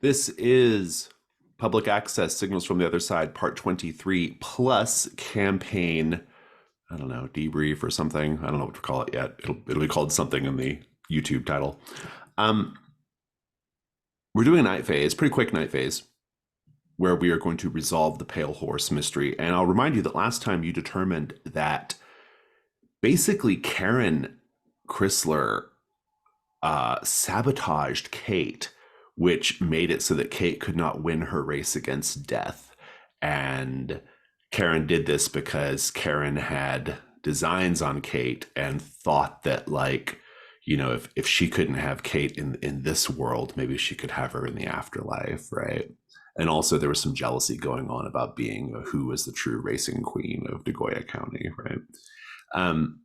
This is Public Access Signals from the Other Side, Part 23, plus campaign, I don't know, debrief or something. I don't know what to call it yet. It'll be called something in the YouTube title. Um, we're doing a night phase, pretty quick night phase, where we are going to resolve the Pale Horse mystery. And I'll remind you that last time you determined that basically Karen Chrysler sabotaged Kate, which made it so that Kate could not win her race against death. And Karen did this because Karen had designs on Kate and thought that, like, you know, if she couldn't have Kate in this world, maybe she could have her in the afterlife, right? And also there was some jealousy going on about being who was the true racing queen of DeGoya County, right? Um,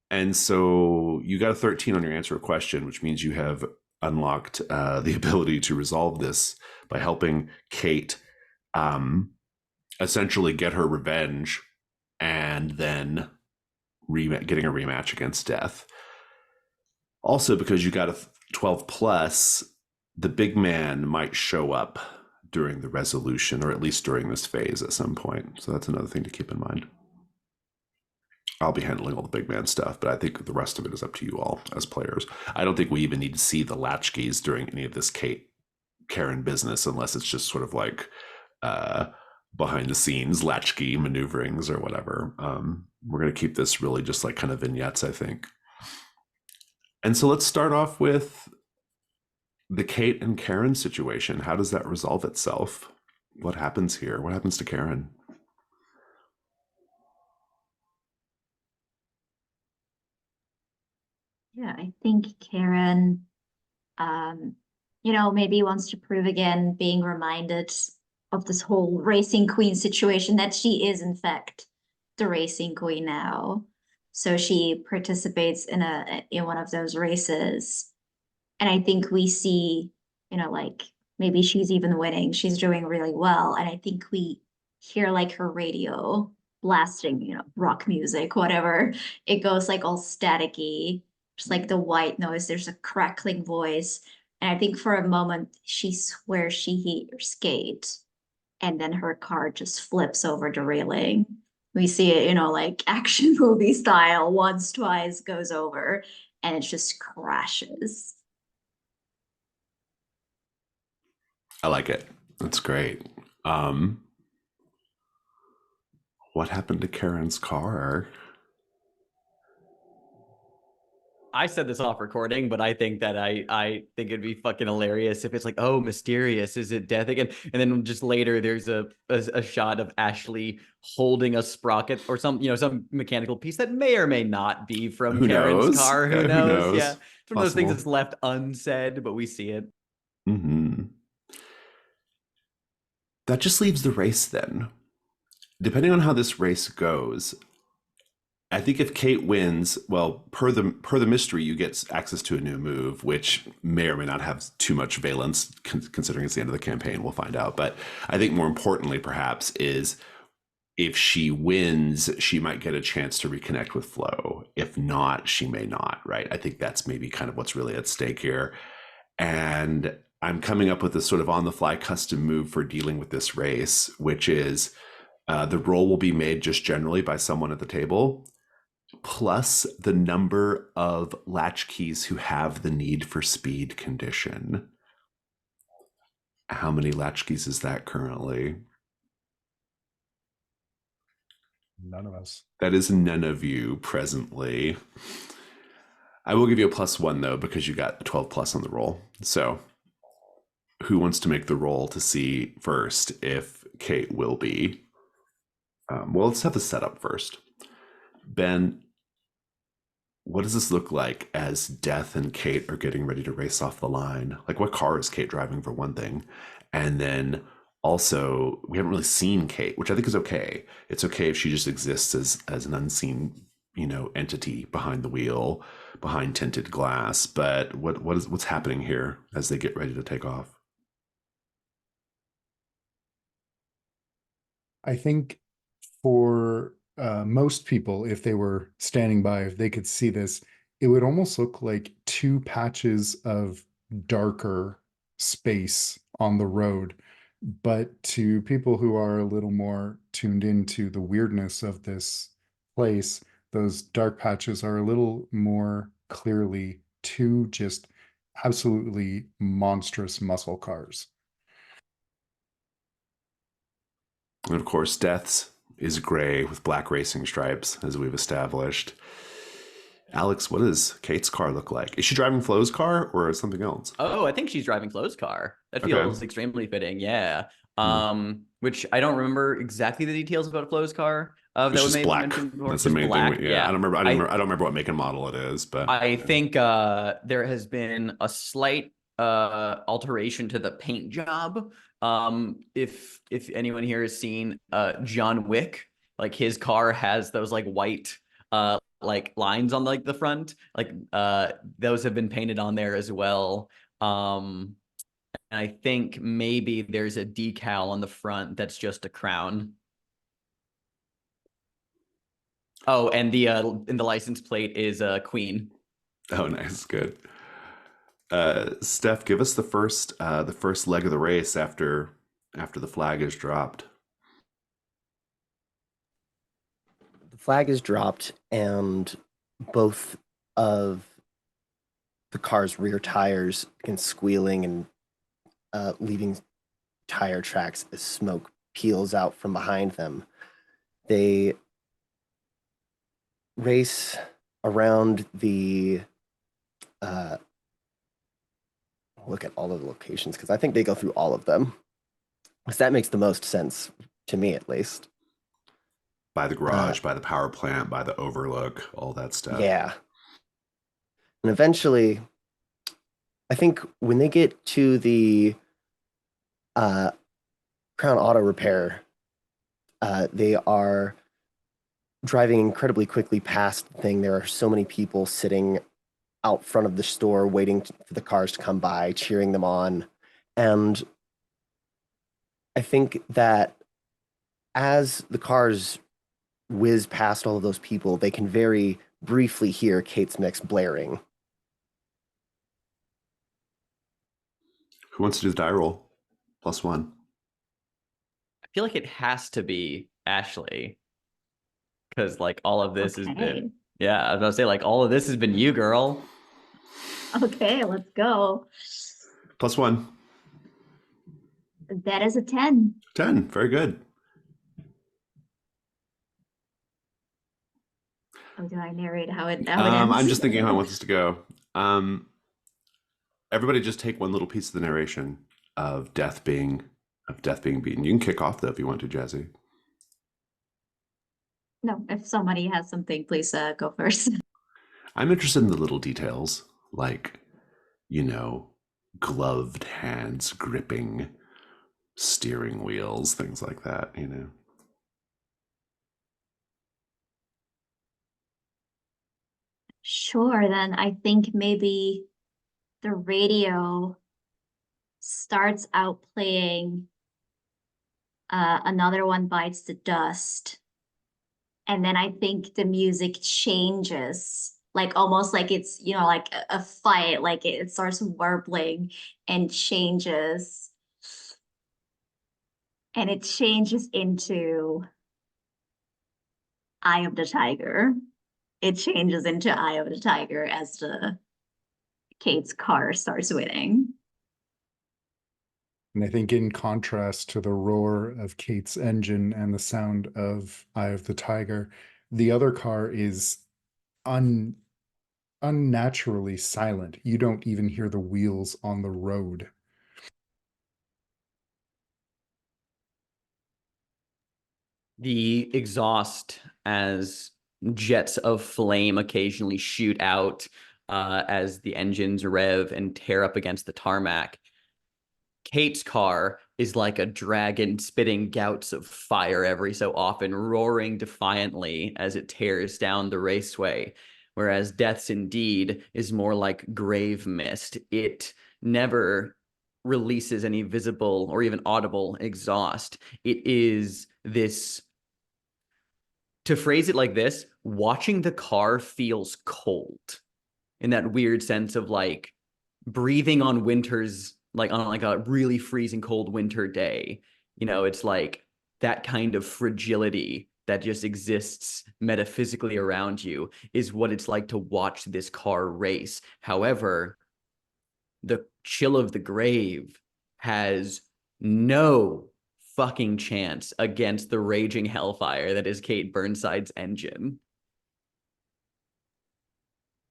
and so you got a 13 on your answer a question, which means you have unlocked the ability to resolve this by helping Kate essentially get her revenge and then getting a rematch against Death. Also, because you got a 12 plus, the big man might show up during the resolution, or at least during this phase at some point. So that's another thing to keep in mind. I'll be handling all the big man stuff, but I think the rest of it is up to you all as players. I don't think we even need to see the latchkeys during any of this Karen business, unless it's just sort of like behind the scenes latchkey maneuverings or whatever. We're going to keep this really just like kind of vignettes, I think. And so let's start off with the Kate and Karen situation. How does that resolve itself? What happens here? What happens to Karen? Yeah, I think Karen, maybe wants to prove again, being reminded of this whole racing queen situation, that she is in fact the racing queen now. So she participates in one of those races. And I think we see, like maybe she's even winning. She's doing really well. And I think we hear like her radio blasting, rock music, whatever. It goes like all staticky, just like the white noise. There's a crackling voice. And I think for a moment she swears she hears Kate. And then her car just flips over the railing. We see it, like action movie style, once, twice, goes over, and it just crashes. I like it. That's great. What happened to Karen's car? I said this off recording, but I think that I think it'd be fucking hilarious if it's like, oh, mysterious, is it death again? And then just later there's a shot of Ashley holding a sprocket or some mechanical piece that may or may not be from Who Karen's knows? car. Who Yeah, who knows? Yeah. knows? It's one of those things Possible. that's left unsaid, but we see it. Mm-hmm. That just leaves the race then. Depending on how this race goes, I think if Kate wins, well, per the mystery, you get access to a new move, which may or may not have too much valence, considering it's the end of the campaign. We'll find out. But I think more importantly, perhaps, is if she wins, she might get a chance to reconnect with Flo. If not, she may not. Right? I think that's maybe kind of what's really at stake here. And I'm coming up with this sort of on the fly custom move for dealing with this race, which is the roll will be made just generally by someone at the table, plus the number of latchkeys who have the need for speed condition. How many latchkeys is that currently? None of us. That is none of you presently. I will give you a +1 though, because you got a 12 plus on the roll. So who wants to make the roll to see first if Kate will be? Well, let's have the setup first. Ben, what does this look like as Death and Kate are getting ready to race off the line? Like, what car is Kate driving, for one thing? And then also, we haven't really seen Kate, which I think is okay. It's okay if she just exists as an unseen, entity behind the wheel, behind tinted glass. But what's happening here as they get ready to take off? I think for most people, if they were standing by, if they could see this, it would almost look like two patches of darker space on the road. But to people who are a little more tuned into the weirdness of this place, those dark patches are a little more clearly two just absolutely monstrous muscle cars. And of course, Death's is gray with black racing stripes, as we've established. Alex, what does Kate's car look like? Is she driving Flo's car or something else? Oh, I think she's driving Flo's car. That Okay. feels extremely fitting. Yeah. Which I don't remember exactly the details about Flo's car. It's That just we black. mentioned before. That's the Just main black. thing. Yeah, I don't remember what make and model it is, but I think there has been a slight alteration to the paint job. If anyone here has seen John Wick, like his car has those like white like lines on like the front, like those have been painted on there as well. And I think maybe there's a decal on the front that's just a crown. Oh, and the license plate is Queen. oh, nice, good. Steph, give us the first leg of the race after the flag is dropped. The flag is dropped, and both of the car's rear tires begin squealing and leaving tire tracks as smoke peels out from behind them. They race around the look at all of the locations, because I think they go through all of them, because that makes the most sense to me, at least. By the garage, by the power plant, by the overlook, all that stuff. Yeah. And eventually, I think when they get to the Crown Auto Repair, they are driving incredibly quickly past the thing. There are so many people sitting out front of the store waiting for the cars to come by, cheering them on. And I think that as the cars whiz past all of those people, they can very briefly hear Kate's mix blaring. Who wants to do the die roll? +1. I feel like it has to be Ashley, because like all of this has been, yeah, I was about to say like all of this has been you, girl. Okay, let's go. +1. That is a 10. 10. Very good. Oh, do I narrate how it ends? I'm just thinking how I want this to go. Everybody just take one little piece of the narration of death being beaten. You can kick off though if you want to, Jazzy. No, if somebody has something, please go first. I'm interested in the little details, like, gloved hands gripping steering wheels, things like that, Sure, then I think maybe the radio starts out playing Another One Bites the Dust. And then I think the music changes, like almost like it's, like a fight, like it starts warbling and changes. And it changes into Eye of the Tiger. It changes into Eye of the Tiger as Kate's car starts winning. And I think in contrast to the roar of Kate's engine and the sound of Eye of the Tiger, the other car is unnaturally silent. You don't even hear the wheels on the road. The exhaust as jets of flame occasionally shoot out as the engines rev and tear up against the tarmac. Kate's car is like a dragon spitting gouts of fire every so often, roaring defiantly as it tears down the raceway, whereas Death's indeed is more like grave mist. It never releases any visible or even audible exhaust. It is this, to phrase it like this, watching the car feels cold in that weird sense of like breathing on winter's like on like a really freezing cold winter day. You know, it's like that kind of fragility that just exists metaphysically around you is what it's like to watch this car race. However, the chill of the grave has no fucking chance against the raging hellfire that is Kate Burnside's engine.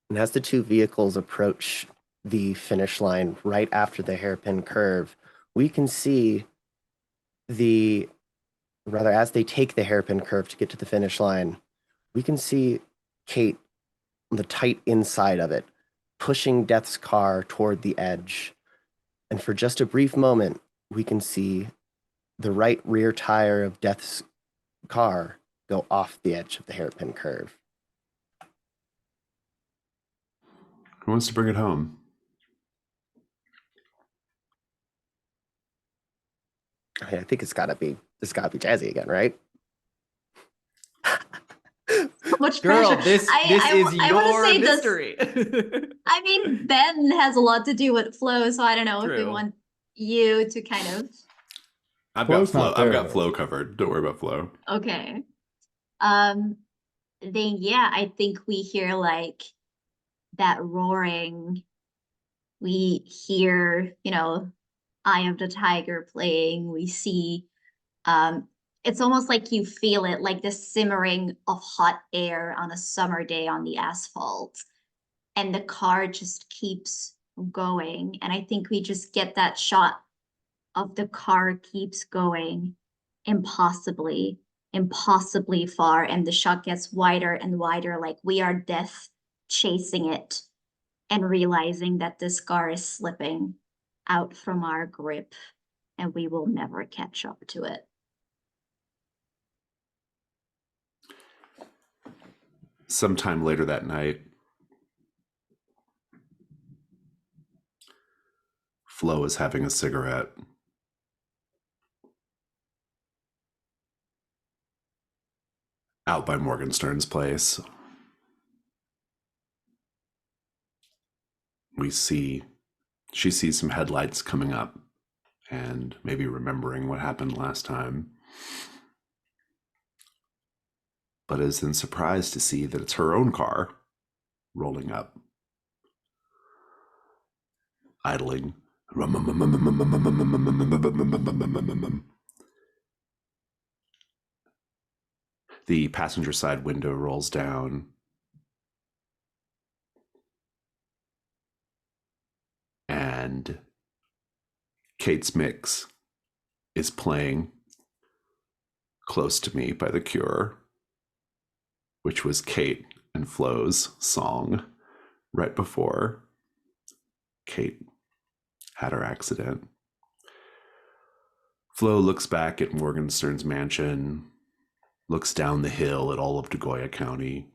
And as the two vehicles approach the finish line right after the hairpin curve, we can see as they take the hairpin curve to get to the finish line, we can see Kate on the tight inside of it, pushing Death's car toward the edge. And for just a brief moment, we can see the right rear tire of Death's car go off the edge of the hairpin curve. Who wants to bring it home? I think it's gotta be Jazzy again, right? Much Girl, pressure. this is I wanna your say this- mystery. I mean, Ben has a lot to do with Flo, so I don't know if we True. want you to kind of. I've Flo's got Flo. not I've there, got though. Flo covered. Don't worry about Flo. Okay. Then yeah, I think we hear like that roaring. We hear, you know, Eye of the Tiger playing. We see, it's almost like you feel it, like the simmering of hot air on a summer day on the asphalt. And the car just keeps going. And I think we just get that shot of the car keeps going impossibly far, and the shot gets wider and wider, like we are Death chasing it and realizing that this car is slipping out from our grip and we will never catch up to it. Sometime later that night, Flo is having a cigarette. Out by Morgenstern's place. She sees some headlights coming up and maybe remembering what happened last time. But is then surprised to see that it's her own car rolling up, idling. The passenger side window rolls down. And Kate's Mix is playing Close to Me by The Cure, which was Kate and Flo's song right before Kate had her accident. Flo looks back at Morgenstern's mansion, looks down the hill at all of DeGoya County,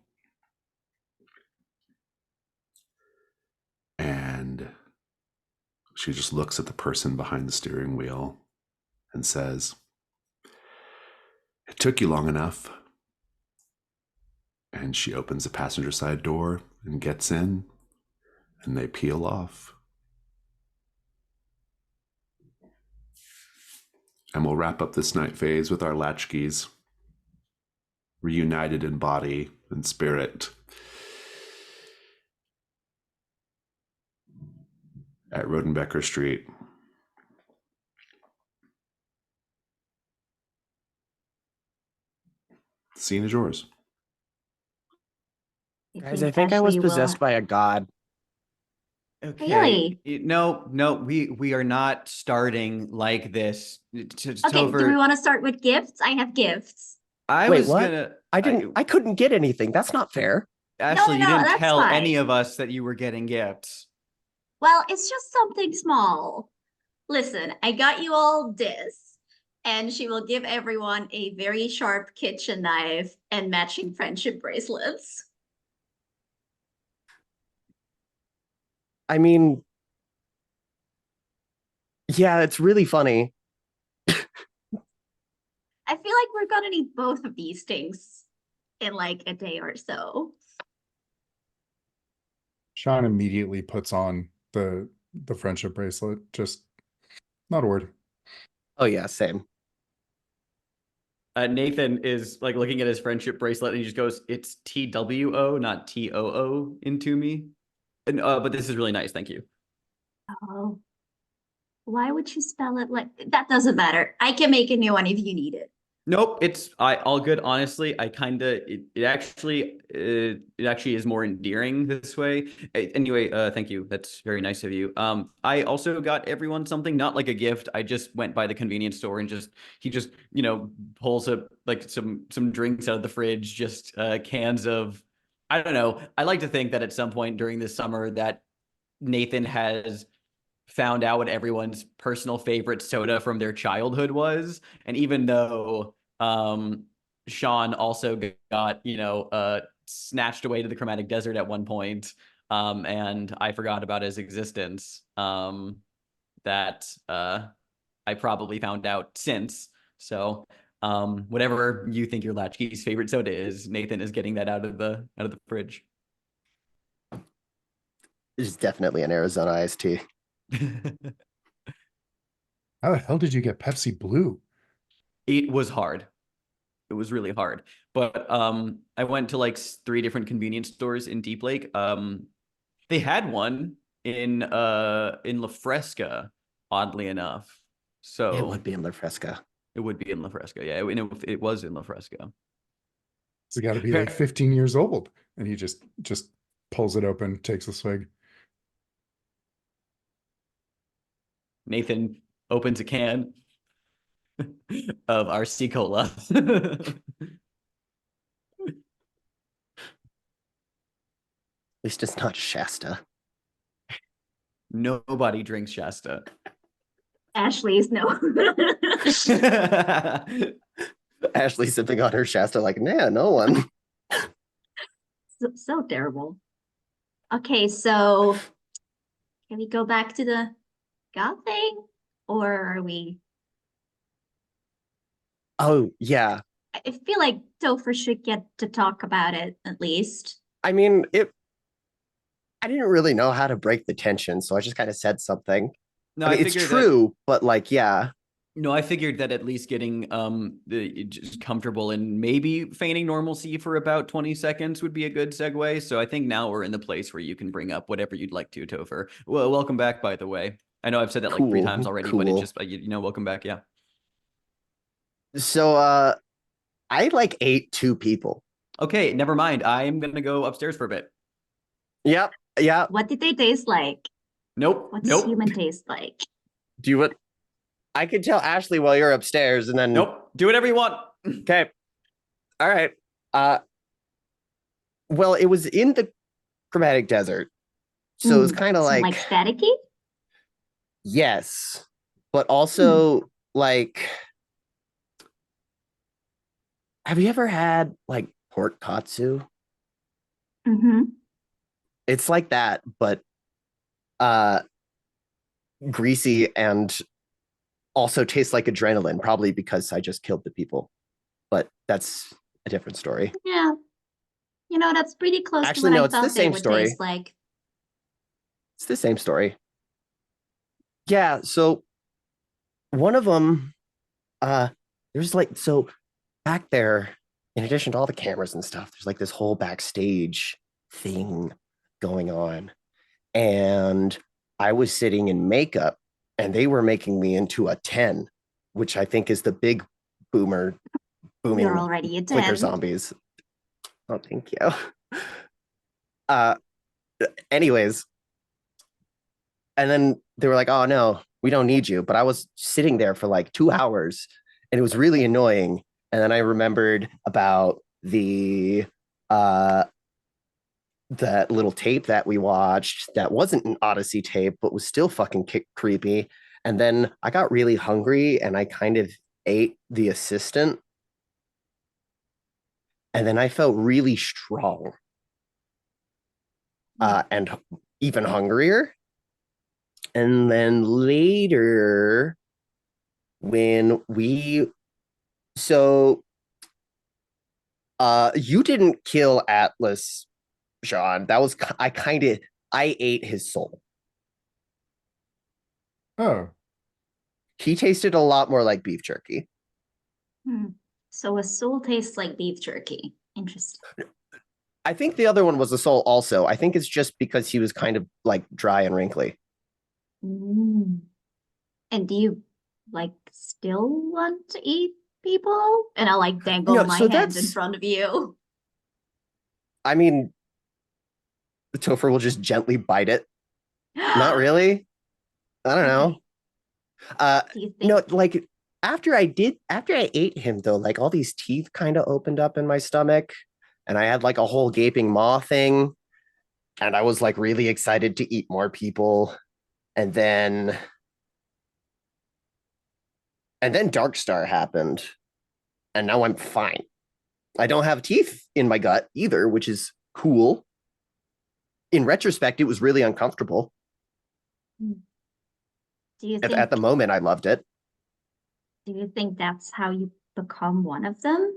and she just looks at the person behind the steering wheel and says, "It took you long enough." And she opens the passenger side door and gets in, and they peel off. And we'll wrap up this night phase with our latchkeys, reunited in body and spirit at Rodenbecker Street. The scene is yours. Guys, I think I was Ashley will- possessed by a god. Okay. Really? No, we are not starting like this. Okay, Topher, do we want to start with gifts? I have gifts. I Wait, was what? gonna. I couldn't get anything. That's not fair. Ashley, you no, didn't that's tell any fine. of us that you were getting gifts. Well, it's just something small. Listen, I got you all this, and she will give everyone a very sharp kitchen knife and matching friendship bracelets. I mean, yeah, it's really funny. I feel like we're gonna need both of these things in like a day or so. Sean immediately puts on the friendship bracelet just Not a word. Oh yeah, same. Nathan is like looking at his friendship bracelet and he just goes, "It's TWO, not TOO," into me. And but this is really nice. Thank you. Oh, why would you spell it like that? Doesn't matter. I can make a new one if you need it. Nope, it's all good. Honestly, I kind of it actually is more endearing this way. Anyway, thank you. That's very nice of you. I also got everyone something, not like a gift. I just went by the convenience store and he just pulls up like some drinks out of the fridge, just cans of, I don't know. I like to think that at some point during this summer that Nathan has found out what everyone's personal favorite soda from their childhood was. And even though Sean also got, snatched away to the Chromatic Desert at one point, and I forgot about his existence, that I probably found out since. So whatever you think your latchkey's favorite soda is, Nathan is getting that out of the fridge. It's definitely an Arizona iced tea. How the hell did you get Pepsi Blue? It was hard. It was really hard. But I went to like 3 different convenience stores in Deep Lake. They had one in La Fresca, oddly enough. So It would be in La Fresca. It would be in La Fresca. Yeah, it was in La Fresca. It's got to be like 15 years old, and he just pulls it open, takes a swig. Nathan opens a can of RC Cola. At least it's not Shasta. Nobody drinks Shasta. Ashley's no. Ashley sipping on her Shasta like, nah, no one. So terrible. Okay, so can we go back to the God thing? Or are we? Oh, yeah. I feel like Topher should get to talk about it at least. I mean, I didn't really know how to break the tension, so I just kind of said something. No, I mean, it's true, but like, yeah. No, I figured that at least getting just comfortable and maybe feigning normalcy for about 20 seconds would be a good segue. So I think now we're in the place where you can bring up whatever you'd like to, Topher. Well, welcome back, by the way. I know I've said that like 3 times already, but it just welcome back, yeah. So I like ate 2 people. Okay, never mind. I'm gonna go upstairs for a bit. Yep. Yeah. What did they taste like? Nope. What's nope. human taste like? Do you what? I could tell Ashley while you're upstairs, and then Nope. Do whatever you want. Okay. All right. Well, it was in the Chromatic Desert, so it was kind of like staticky. Yes, but also like, have you ever had like pork katsu? Mm-hmm. It's like that, but greasy and also tastes like adrenaline, probably because I just killed the people. But that's a different story. Yeah. That's pretty close Actually, to no, what it's I the thought same they would story. taste like. It's the same story. Yeah, so one of them, there's like, so back there, in addition to all the cameras and stuff, there's like this whole backstage thing going on. And I was sitting in makeup and they were making me into a 10, which I think is the big booming You're already a 10. clicker zombies. Oh, thank you. Anyways, and then they were like, oh no, we don't need you. But I was sitting there for like 2 hours and it was really annoying. And then I remembered about that little tape that we watched that wasn't an Odyssey tape, but was still fucking creepy. And then I got really hungry and I kind of ate the assistant. And then I felt really strong and even hungrier. And then later, when you didn't kill Atlas, Sean. That was, I ate his soul. Oh. He tasted a lot more like beef jerky. Hmm. So a soul tastes like beef jerky. Interesting. I think the other one was a soul also. I think it's just because he was kind of like dry and wrinkly. Mm. And do you like still want to eat people? And I like dangle No, my so hand in that's, front of you. I mean, the Topher will just gently bite it. Not really. I don't know. Okay. Do you No, think like after I ate him though, like all these teeth kind of opened up in my stomach, and I had like a whole gaping maw thing, and I was like really excited to eat more people, and then Darkstar happened, and now I'm fine. I don't have teeth in my gut either, which is cool. In retrospect, it was really uncomfortable. do you At the think moment, I loved it. do you think that's how you become one of them?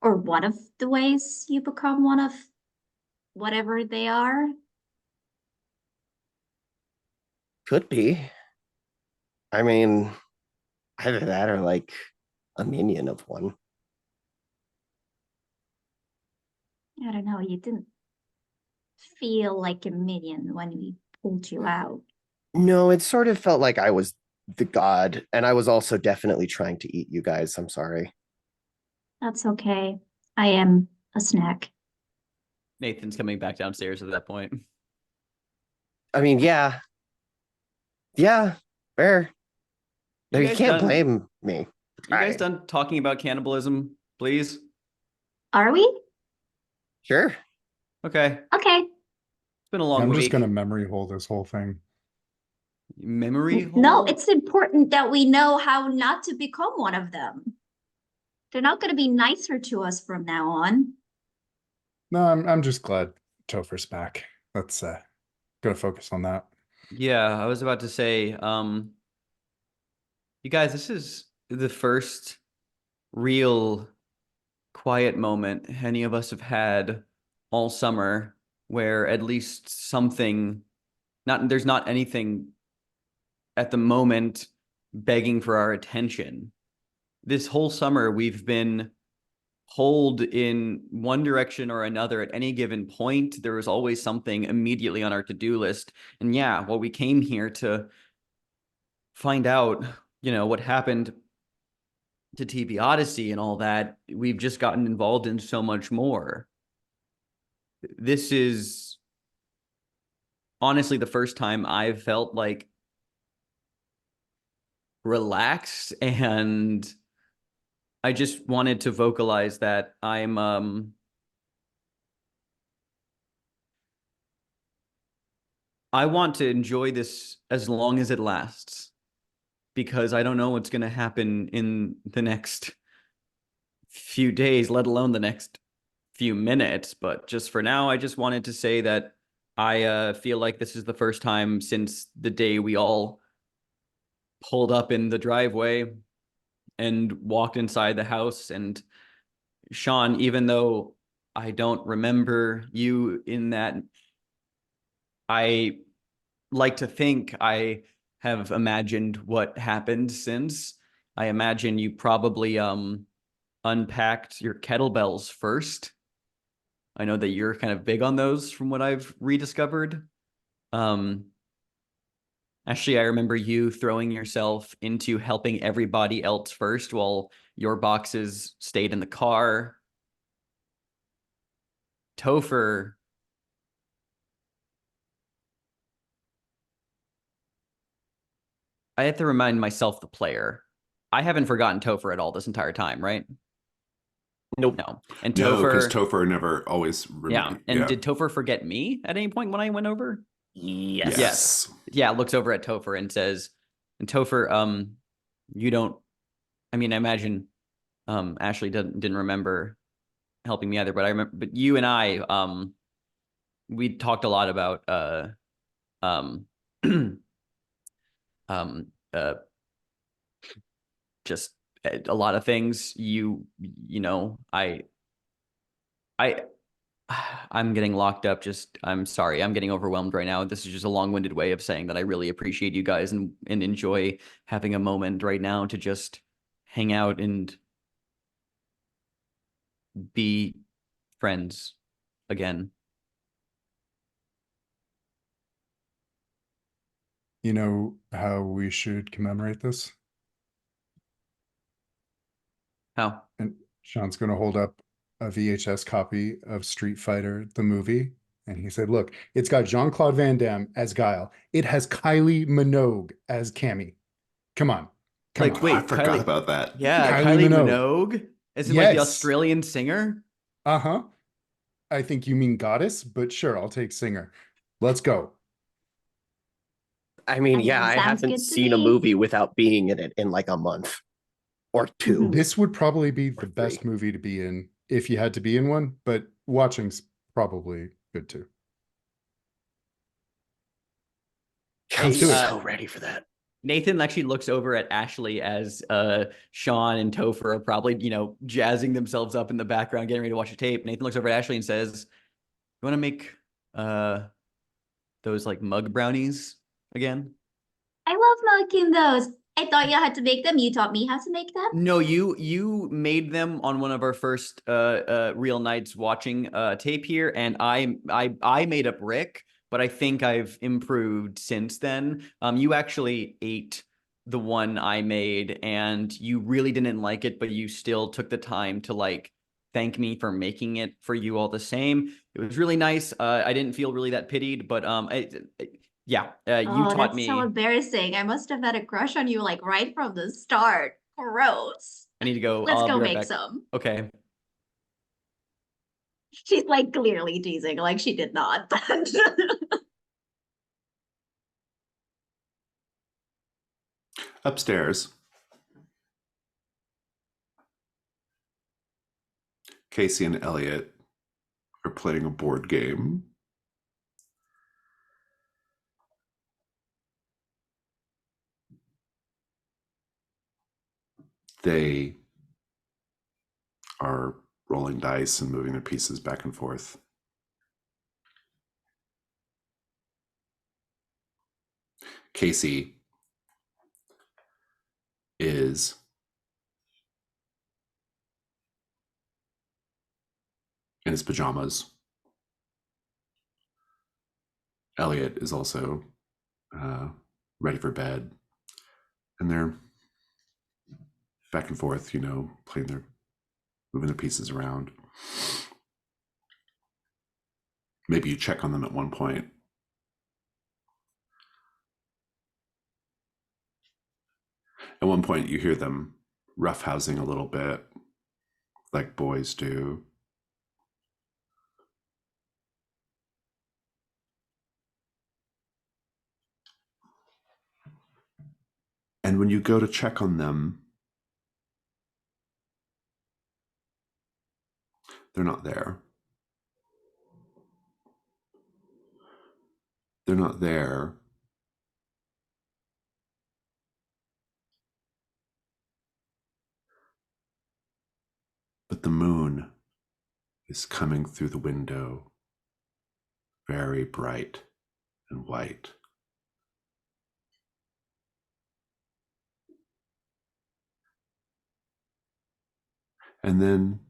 Or one of the ways you become one of whatever they are? Could be. I mean, either that or like a minion of one. I don't know, you didn't feel like a minion when we pulled you out. No, it sort of felt like I was the god, and I was also definitely trying to eat you guys. I'm sorry. That's okay. I am a snack. Nathan's coming back downstairs at that point. I mean, yeah, fair. No, You you guys can't done? blame me. You guys Alright, done talking about cannibalism, please? Are we? sure. Okay. Okay. It's been a long I'm just week. gonna memory hole this whole thing. Memory No, hole? it's important that we know how not to become one of them. They're not going to be nicer to us from now on. No, I'm just glad Topher's back. Let's gonna focus on that. Yeah, I was about to say, you guys, this is the first real quiet moment any of us have had all summer where at least something, there's not anything at the moment begging for our attention. This whole summer, we've been pulled in one direction or another at any given point. There was always something immediately on our to-do list. And yeah, well, we came here to find out, what happened to TV Odyssey and all that. We've just gotten involved in so much more. This is honestly the first time I've felt like relaxed, and I just wanted to vocalize that I want to enjoy this as long as it lasts, because I don't know what's going to happen in the next few days, let alone the next few minutes. But just for now, I just wanted to say that I feel like this is the first time since the day we all pulled up in the driveway and walked inside the house. And Sean, even though I don't remember you in that, I like to think I have imagined what happened since. I imagine you probably unpacked your kettlebells first. I know that you're kind of big on those from what I've rediscovered. Actually, I remember you throwing yourself into helping everybody else first while your boxes stayed in the car. Topher, I have to remind myself, the player. I haven't forgotten Topher at all this entire time, right? Nope. No. And No, because Topher, Topher never always yeah. And did Topher forget me at any point when I went over? Yes. Yes. Yeah, looks over at Topher and says, and Topher, you don't, I mean, I imagine Ashley didn't remember helping me either, but I remember, but you and I, we talked a lot about um um uh just a lot of things. I I'm getting locked up. I'm sorry. I'm getting overwhelmed right now. This is just a long-winded way of saying that I really appreciate you guys and enjoy having a moment right now to just hang out and be friends again. You know how we should commemorate this? How? And Sean's going to hold up a VHS copy of Street Fighter, the movie. And he said, look, it's got Jean-Claude Van Damme as Guile. It has Kylie Minogue as Cammy. Come on. Come Like, on. wait, I forgot Kylie- about that. Yeah, Kylie Kylie Minogue. Minogue? As in like the Yes. Australian singer? Uh-huh. I think you mean goddess, but sure, I'll take singer. Let's go. I mean, I yeah, mean, I sounds haven't good to seen a me. movie without being in it in like a month or two. Mhm. This would probably be the Or best three. movie to be in if you had to be in one, but watching's probably good too. I'm Let's do it. so ready for that. Nathan actually looks over at Ashley as Sean and Topher are probably, jazzing themselves up in the background, getting ready to watch a tape. Nathan looks over at Ashley and says, "You want to make those like mug brownies again?" I love making those. I thought you had to make them. You taught me how to make them. No, you made them on one of our first real nights watching tape here, and I made up Rick, but I think I've improved since then. You actually ate the one I made, and you really didn't like it, but you still took the time to like thank me for making it for you all the same. It was really nice. I didn't feel really that pitied, but yeah, you Oh, taught that's me. so embarrassing. I must have had a crush on you like right from the start. Gross. I need to go. Let's I'll go be right make back. some. Okay. She's like clearly teasing, like she did not. Upstairs, Casey and Elliot are playing a board game. They are rolling dice and moving their pieces back and forth. Casey is in his pajamas. Elliot is also ready for bed. And they're back and forth, moving their pieces around. Maybe you check on them at one point. At one point, you hear them roughhousing a little bit, like boys do. And when you go to check on them, they're not there. They're not there. But the moon is coming through the window, very bright and white. And then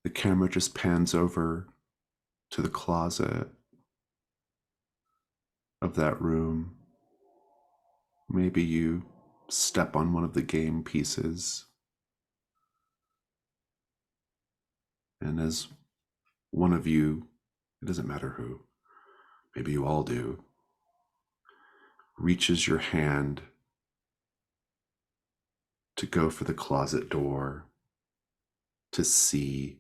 the camera just pans over to the closet of that room. Maybe you step on one of the game pieces. And as one of you, it doesn't matter who, maybe you all do, reaches your hand to go for the closet door to see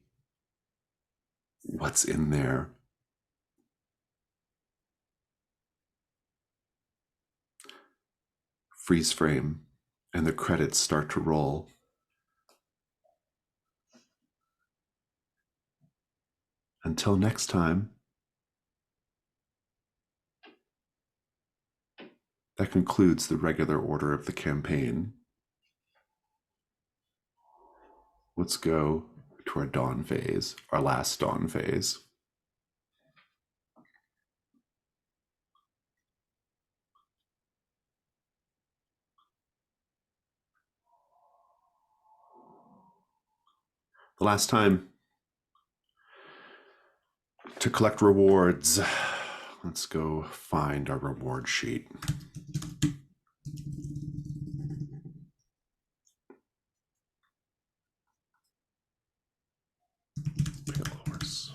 what's in there. Freeze frame, and the credits start to roll. Until next time, that concludes the regular order of the campaign. Let's go to our dawn phase, our last dawn phase. The last time to collect rewards. Let's go find our reward sheet. Pale horse.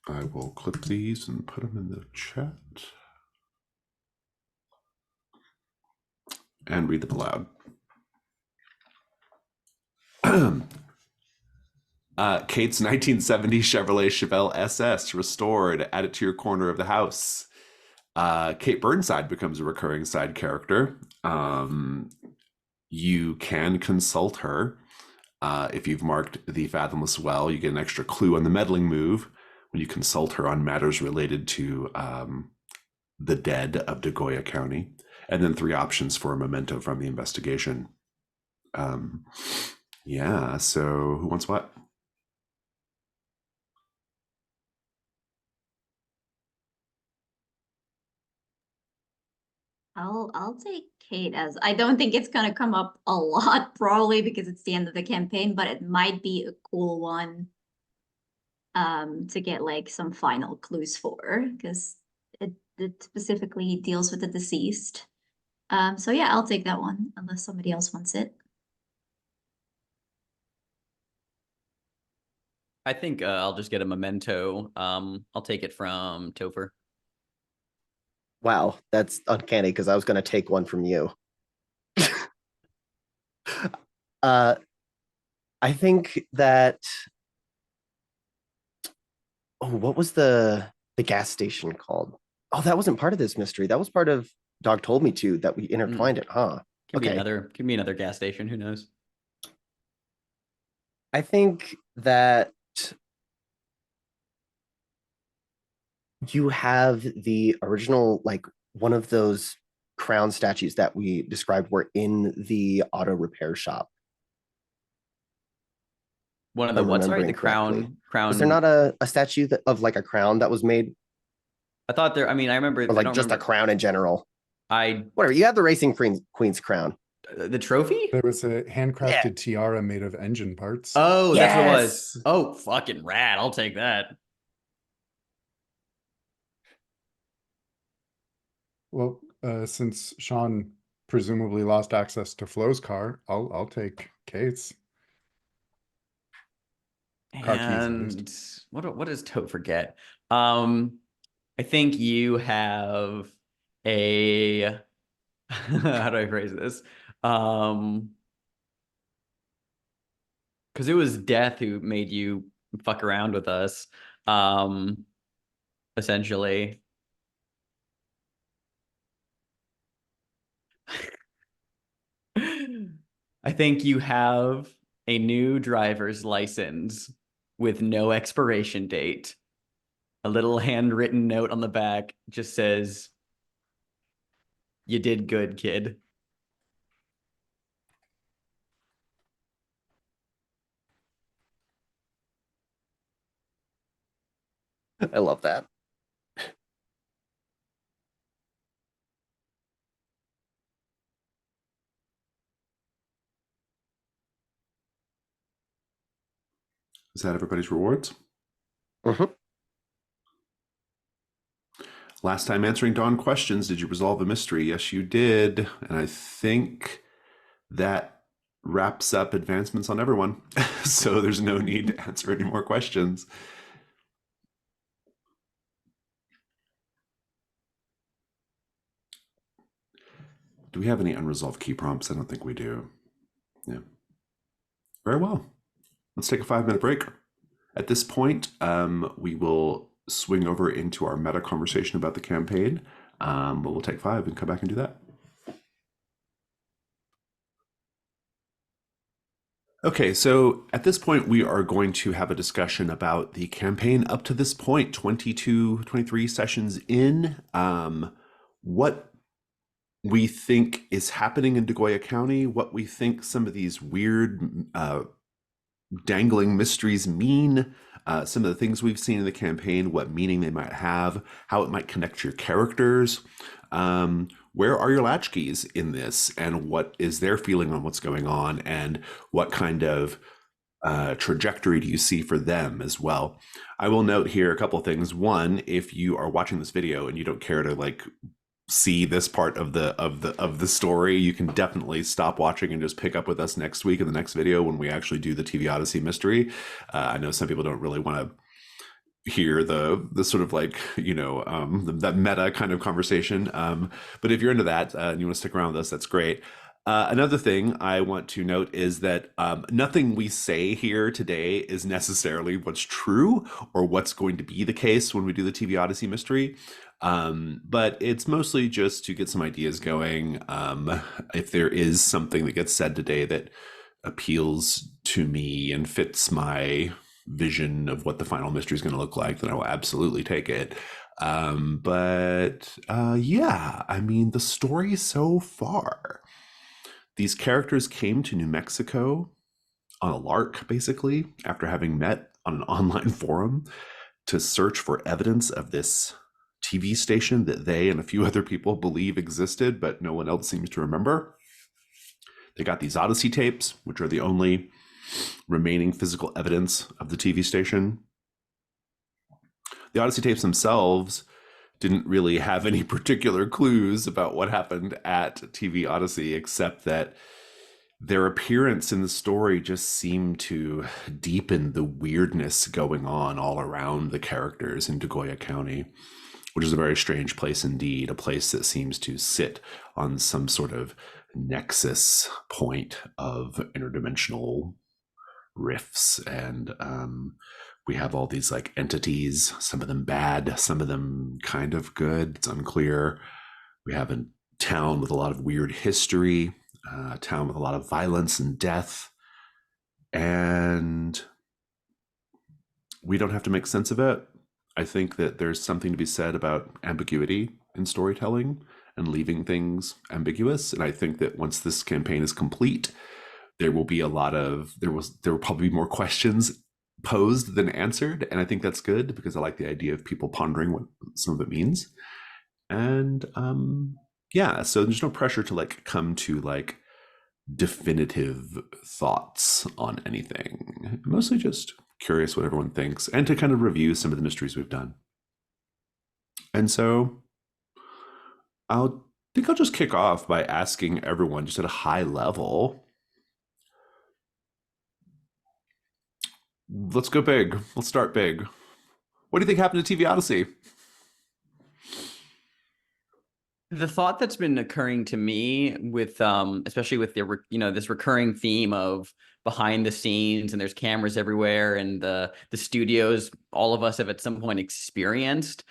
I will clip these and put them in the chat and read them aloud. Kate's 1970 Chevrolet Chevelle SS restored. Add it to your corner of the house. Kate Burnside becomes a recurring side character. You can consult her. If you've marked the Fathomless Well, you get an extra clue on the meddling move when you consult her on matters related to the dead of Degoya County, and then 3 options for a memento from the investigation. Yeah, so who wants what? I'll take Kate, as I don't think it's gonna come up a lot, probably because it's the end of the campaign, but it might be a cool one to get like some final clues for, because it specifically deals with the deceased. So yeah, I'll take that one unless somebody else wants it. I think I'll just get a memento. I'll take it from Topher. Wow, that's uncanny because I was going to take one from you. I think that. Oh, what was the gas station called? Oh, that wasn't part of this mystery. That was part of Dog Told Me To, that we intertwined it, huh? Could be Okay. another gas station. Who knows? I think that you have the original, like one of those crown statues that we described were in the auto repair shop. One of if the I'm what? Sorry, remembering the correctly. crown. Was there not a statue of like a crown that was made, I thought there. I mean, I remember. or I like don't just a remember. crown in general? I Whatever. You have the Racing Queen's crown. the trophy. There was a handcrafted tiara made of engine parts. Oh, that's what it was. Yes! Oh, fucking rad! I'll take that. Well, since Sean presumably lost access to Flo's car, I'll take Kate's. Car keys, at least. And what does Tote forget? I think you have a how do I phrase this? Because it was Death who made you fuck around with us, essentially. I think you have a new driver's license with no expiration date. A little handwritten note on the back just says, "You did good, kid." I love that. Is that everybody's rewards? Mhm. Last time answering Dawn questions, did you resolve a mystery? Yes, you did. And I think that wraps up advancements on everyone. So there's no need to answer any more questions. Do we have any unresolved key prompts? I don't think we do. Yeah. Very well. Let's take a 5-minute break. At this point, we will swing over into our meta conversation about the campaign, but we'll take 5 and come back and do that. Okay, so at this point, we are going to have a discussion about the campaign up to this point, 22, 23 sessions in, what we think is happening in Degoya County, what we think some of these weird dangling mysteries mean, some of the things we've seen in the campaign, what meaning they might have, how it might connect your characters. Where are your latchkeys in this, and what is their feeling on what's going on, and what kind of trajectory do you see for them as well? I will note here a couple of things. One, if you are watching this video and you don't care to like see this part of the story, you can definitely stop watching and just pick up with us next week in the next video when we actually do the TV Odyssey mystery. I know some people don't really want to hear the sort of like, you know, that meta kind of conversation, but if you're into that and you want to stick around with us, that's great. Another thing I want to note is that nothing we say here today is necessarily what's true or what's going to be the case when we do the TV Odyssey mystery, but it's mostly just to get some ideas going. If there is something that gets said today that appeals to me and fits my vision of what the final mystery is going to look like, then I will absolutely take it. Yeah, I mean, the story so far, these characters came to New Mexico on a lark, basically, after having met on an online forum to search for evidence of this TV station that they and a few other people believe existed, but no one else seems to remember. They got these Odyssey tapes, which are the only remaining physical evidence of the TV station. The Odyssey tapes themselves didn't really have any particular clues about what happened at TV Odyssey, except that their appearance in the story just seemed to deepen the weirdness going on all around the characters in Degoya County, which is a very strange place indeed, a place that seems to sit on some sort of nexus point of interdimensional rifts. And we have all these like entities, some of them bad, some of them kind of good. It's unclear. We have a town with a lot of weird history, a town with a lot of violence and death. And we don't have to make sense of it. I think that there's something to be said about ambiguity in storytelling and leaving things ambiguous. And I think that once this campaign is complete, there will be there will probably be more questions posed than answered. And I think that's good because I like the idea of people pondering what some of it means. And yeah, so there's no pressure to like come to like definitive thoughts on anything. Mostly just curious what everyone thinks and to kind of review some of the mysteries we've done. And so I think I'll just kick off by asking everyone just at a high level. Let's go big. Let's start big. What do you think happened to TV Odyssey? The thought that's been occurring to me with especially with the this recurring theme of behind the scenes and there's cameras everywhere and the studios all of us have at some point experienced,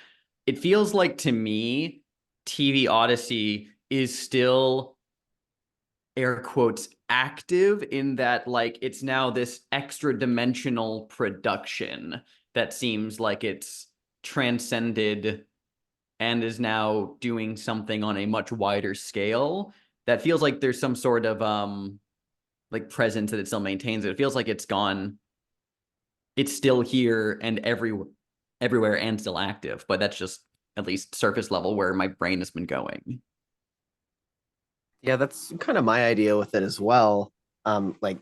it feels like to me TV Odyssey is still air quotes active in that like it's now this extra dimensional production that seems like it's transcended and is now doing something on a much wider scale that feels like there's some sort of like presence that it still maintains. It feels like it's still here and everywhere and still active, but that's just at least surface level where my brain has been going. Yeah, that's kind of my idea with it as well. Like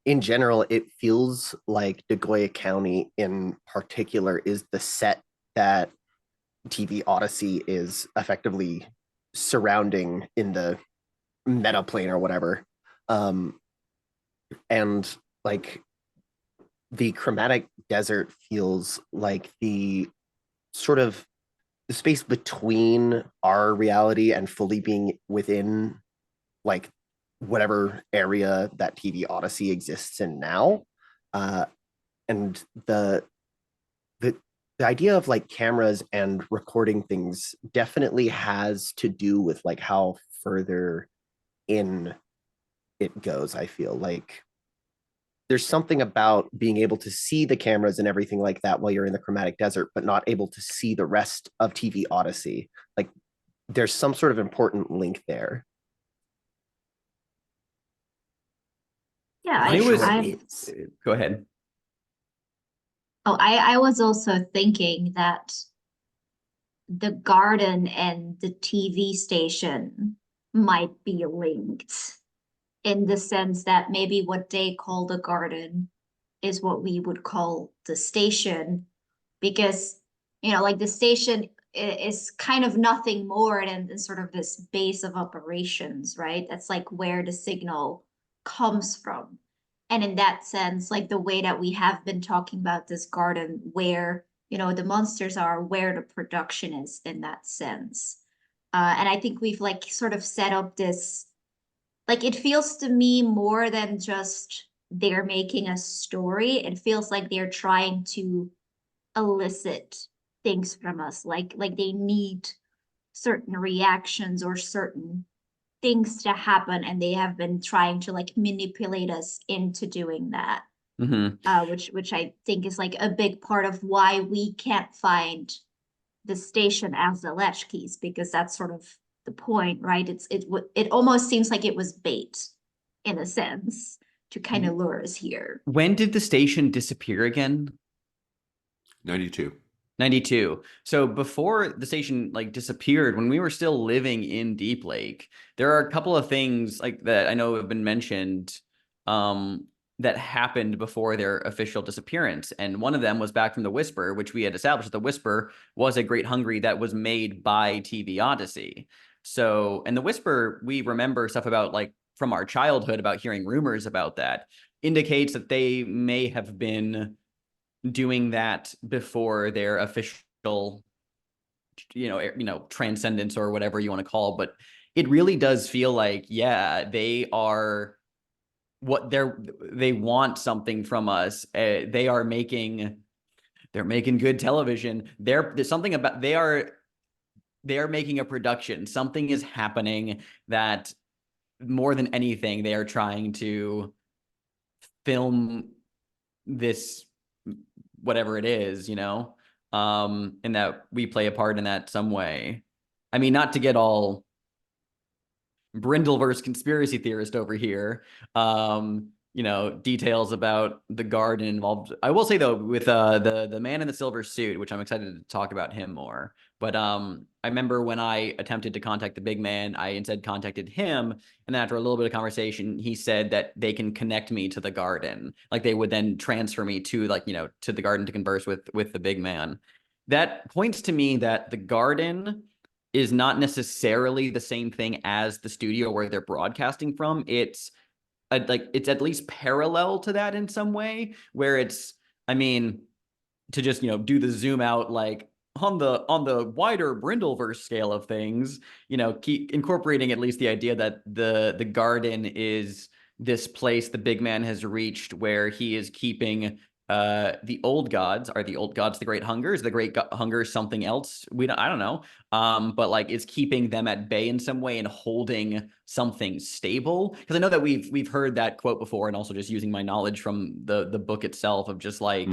in general, it feels like Degoya County in particular is the set that TV Odyssey is effectively surrounding in the meta plane or whatever. And like the chromatic desert feels like the sort of the space between our reality and fully being within like whatever area that TV Odyssey exists in now. And the idea of like cameras and recording things definitely has to do with like how further in it goes. I feel like there's something about being able to see the cameras and everything like that while you're in the Chromatic Desert, but not able to see the rest of TV Odyssey. Like there's some sort of important link there. Yeah, I was. I Go ahead. I was also thinking that the garden and the TV station might be linked in the sense that maybe what they call the garden is what we would call the station, because, you know, like the station is kind of nothing more than sort of this base of operations, right? That's like where the signal comes from. And in that sense, like the way that we have been talking about this garden, where, you know, the monsters are, where the production is in that sense. And I think we've like sort of set up this, like it feels to me more than just they're making a story. It feels like they're trying to elicit things from us, like they need certain reactions or certain things to happen, and they have been trying to like manipulate us into doing that. Which I think is like a big part of why we can't find the station as the latchkeys, because that's sort of the point, right? It almost seems like it was bait in a sense to kind of lure us here. When did the station disappear again? 92. 92. So before the station like disappeared, when we were still living in Deep Lake, there are a couple of things like that I know have been mentioned that happened before their official disappearance. And one of them was back from the Whisper, which we had established that the Whisper was a Great Hungry that was made by TV Odyssey. So, and the Whisper, we remember stuff about like from our childhood about hearing rumors about that, indicates that they may have been doing that before their official, transcendence or whatever you want to call. But it really does feel like, yeah, they are what they want something from us. They're making good television. There's something about they are making a production. Something is happening that more than anything, they are trying to film this, whatever it is, and that we play a part in that some way. I mean, not to get all Brindleverse conspiracy theorist over here, details about the garden involved. I will say though, with the man in the silver suit, which I'm excited to talk about him more. But I remember when I attempted to contact the big man, I instead contacted him, and then after a little bit of conversation, he said that they can connect me to the garden. Like they would then transfer me to to the garden to converse with the big man. That points to me that the garden is not necessarily the same thing as the studio where they're broadcasting from. It's at least parallel to that in some way, where it's, I mean, to just do the zoom out, like on the wider Brindleverse scale of things, keep incorporating at least the idea that the garden is this place the big man has reached where he is keeping the old gods. Are the old gods the Great Hunger? Is the Great Hunger something else? I don't know. But like it's keeping them at bay in some way and holding something stable. Because I know that we've heard that quote before, and also just using my knowledge from the book itself of just like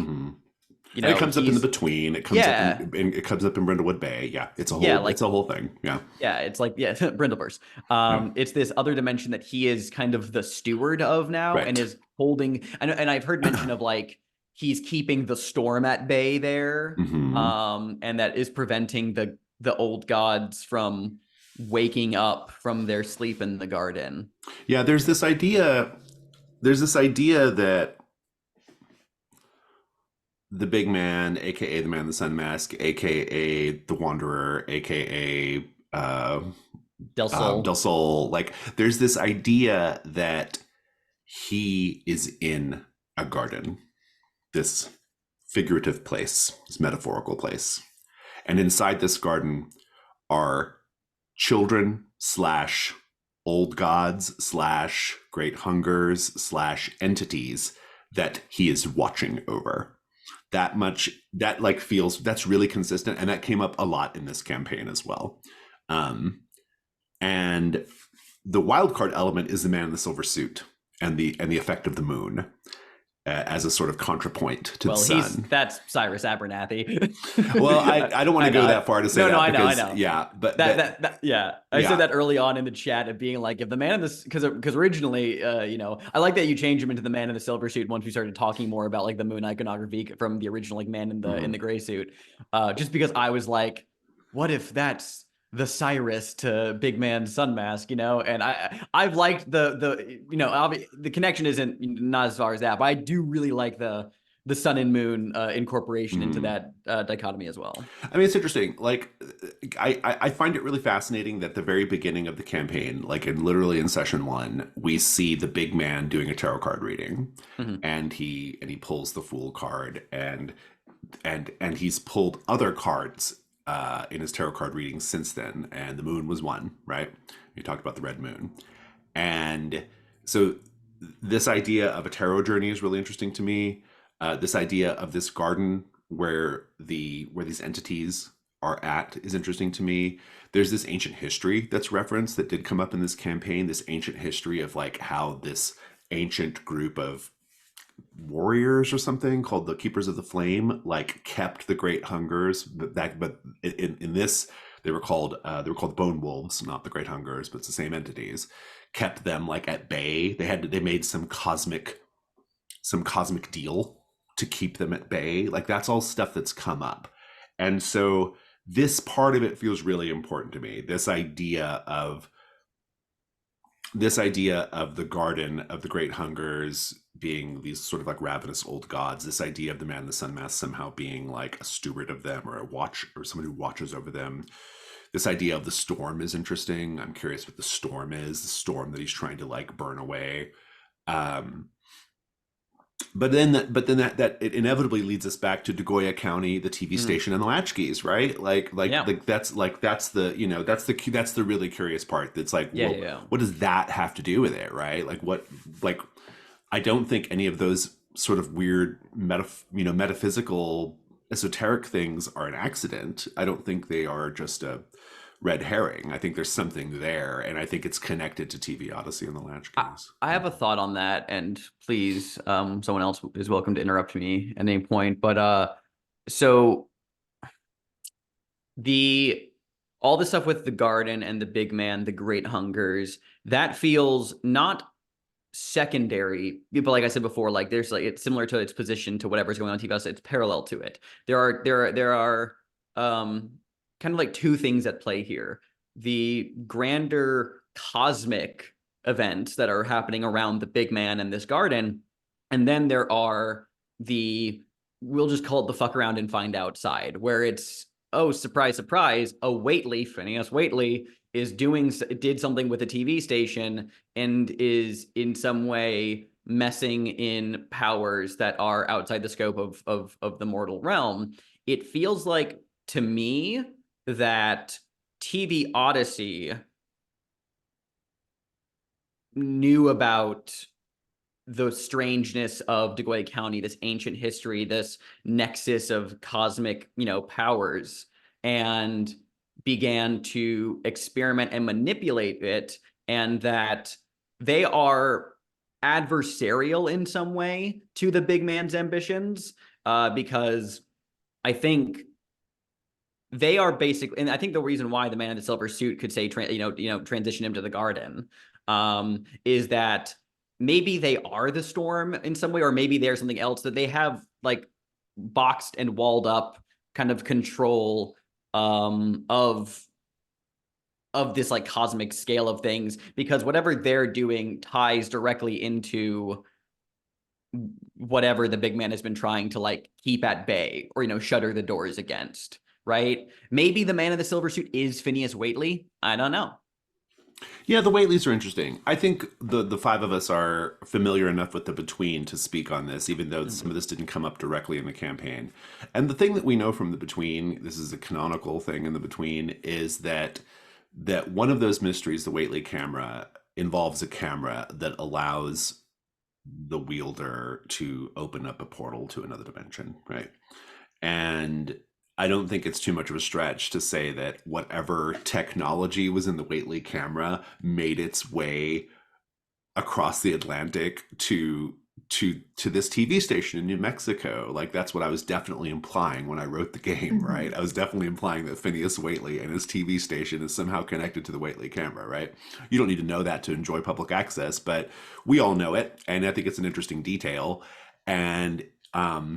it comes up in the between. It comes up in it comes up in Brindlewood Bay. Yeah, it's a whole it's a whole thing. Yeah, it's like Brindleverse. It's this other dimension that he is kind of the steward of now, and is holding. And I've heard mention of like, he's keeping the storm at bay there, and that is preventing the old gods from waking up from their sleep in the garden. Yeah, there's this idea that the big man, aka the man in the sun mask, aka the wanderer, aka Del Sol. Del Sol, like there's this idea that he is in a garden, this figurative place, this metaphorical place. And inside this garden are children / old gods / great hungers / entities that he is watching over. That like feels, that's really consistent. And that came up a lot in this campaign as well. And the wild card element is the man in the silver suit and the effect of the moon. as a sort of contrapoint to Well, the sun. that's Cyrus Abernathy. Well, I don't want to go that far to say no, that. no, I because, know. Yeah, but yeah. I Yeah. said that early on in the chat of being like, if the man in this, because originally, I like that you changed him into the man in the silver suit once we started talking more about like the moon iconography from the original like man in the gray suit. Just because I was like, what if that's the Cyrus to big man sun mask, and I've liked the connection isn't not as far as that, but I do really like the sun and moon incorporation into that dichotomy as well. I mean, it's interesting. Like, I find it really fascinating that the very beginning of the campaign, like literally in session 1, we see the big man doing a tarot card reading, and he pulls the Fool card, and he's pulled other cards in his tarot card reading since then, and the moon was one, right? You talked about the red moon, and so this idea of a tarot journey is really interesting to me. This idea of this garden where these entities are at is interesting to me. There's this ancient history that's referenced that did come up in this campaign, this ancient history of like how this ancient group of warriors or something called the Keepers of the Flame like kept the Great Hungers, but in this they were called Bone Wolves, not the Great Hungers, but it's the same entities. Kept them like at bay. They made some cosmic deal to keep them at bay. Like that's all stuff that's come up. And so this part of it feels really important to me. This idea of the garden of the Great Hungers being these sort of like ravenous old gods, this idea of the man in the sun mask somehow being like a steward of them or someone who watches over them. This idea of the storm is interesting. I'm curious what the storm is, the storm that he's trying to like burn away. But then that it inevitably leads us back to DeGoya County, the TV station, and the Latchkeys, right? Like that's the really curious part. That's like, what does that have to do with it, right? I don't think any of those sort of weird metaphysical esoteric things are an accident. I don't think they are just a red herring. I think there's something there, and I think it's connected to TV Odyssey and the Latchkeys. I have a thought on that, and please, someone else is welcome to interrupt me at any point. But so all the stuff with the garden and the big man, the Great Hungers, that feels not secondary, but like I said before, like there's like it's similar to its position to whatever's going on TV Odyssey. It's parallel to it. There are kind of like two things at play here: the grander cosmic events that are happening around the big man and this garden, and then there are we'll just call it the fuck around and find out side, where it's, oh, surprise, surprise, Phineas Waitley did something with a TV station and is in some way messing in powers that are outside the scope of the mortal realm. It feels like to me that TV Odyssey knew about the strangeness of DeGoya County, this ancient history, this nexus of cosmic, powers, and began to experiment and manipulate it, and that they are adversarial in some way to the big man's ambitions, because I think they are basically, and I think the reason why the man in the silver suit could say, transition him to the garden, is that maybe they are the storm in some way, or maybe there's something else that they have like boxed and walled up kind of control of this like cosmic scale of things, because whatever they're doing ties directly into whatever the big man has been trying to like keep at bay or shutter the doors against, right? Maybe the man in the silver suit is Phineas Waitley. I don't know. Yeah, the Waitleys are interesting. I think the five of us are familiar enough with the Between to speak on this, even though some of this didn't come up directly in the campaign. And the thing that we know from the Between, this is a canonical thing in the Between, is that one of those mysteries, the Waitley camera, involves a camera that allows the wielder to open up a portal to another dimension, right? And I don't think it's too much of a stretch to say that whatever technology was in the Waitley camera made its way across the Atlantic to to this TV station in New Mexico. Like that's what I was definitely implying when I wrote the game, Mhm. right? I was definitely implying that Phineas Waitley and his TV station is somehow connected to the Waitley camera, right? You don't need to know that to enjoy public access, but we all know it, and I think it's an interesting detail. And I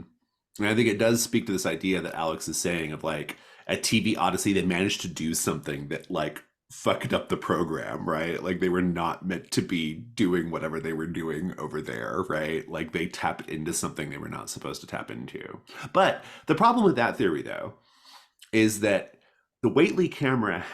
think it does speak to this idea that Alex is saying of like at TV Odyssey, they managed to do something that like fucked up the program, right? Like they were not meant to be doing whatever they were doing over there, right? Like they tapped into something they were not supposed to tap into. But the problem with that theory, though, is that the Waitley camera,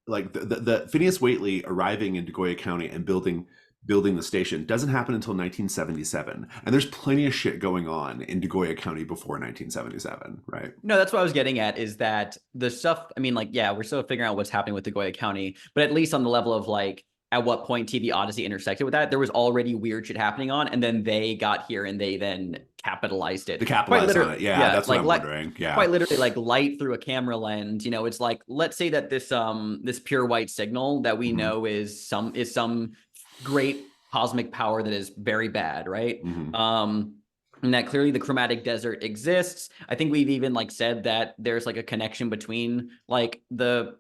like the Phineas Waitley arriving in Degoya County and building the station doesn't happen until 1977, and there's plenty of shit going on in Degoya County before 1977, right? No, that's what I was getting at, is that the stuff, I mean, like, yeah, we're still figuring out what's happening with Degoya County, but at least on the level of like, at what point TV Odyssey intersected with that, there was already weird shit happening on, and then they got here and they then capitalized it. They capitalized on it. Yeah, that's what I'm wondering. Yeah. Quite literally, like light through a camera lens. You know, it's like, let's say that this pure white signal that we Mhm. know is some great cosmic power that is very bad, right? Mhm. And that clearly the chromatic desert exists. I think we've even like said that there's like a connection between like the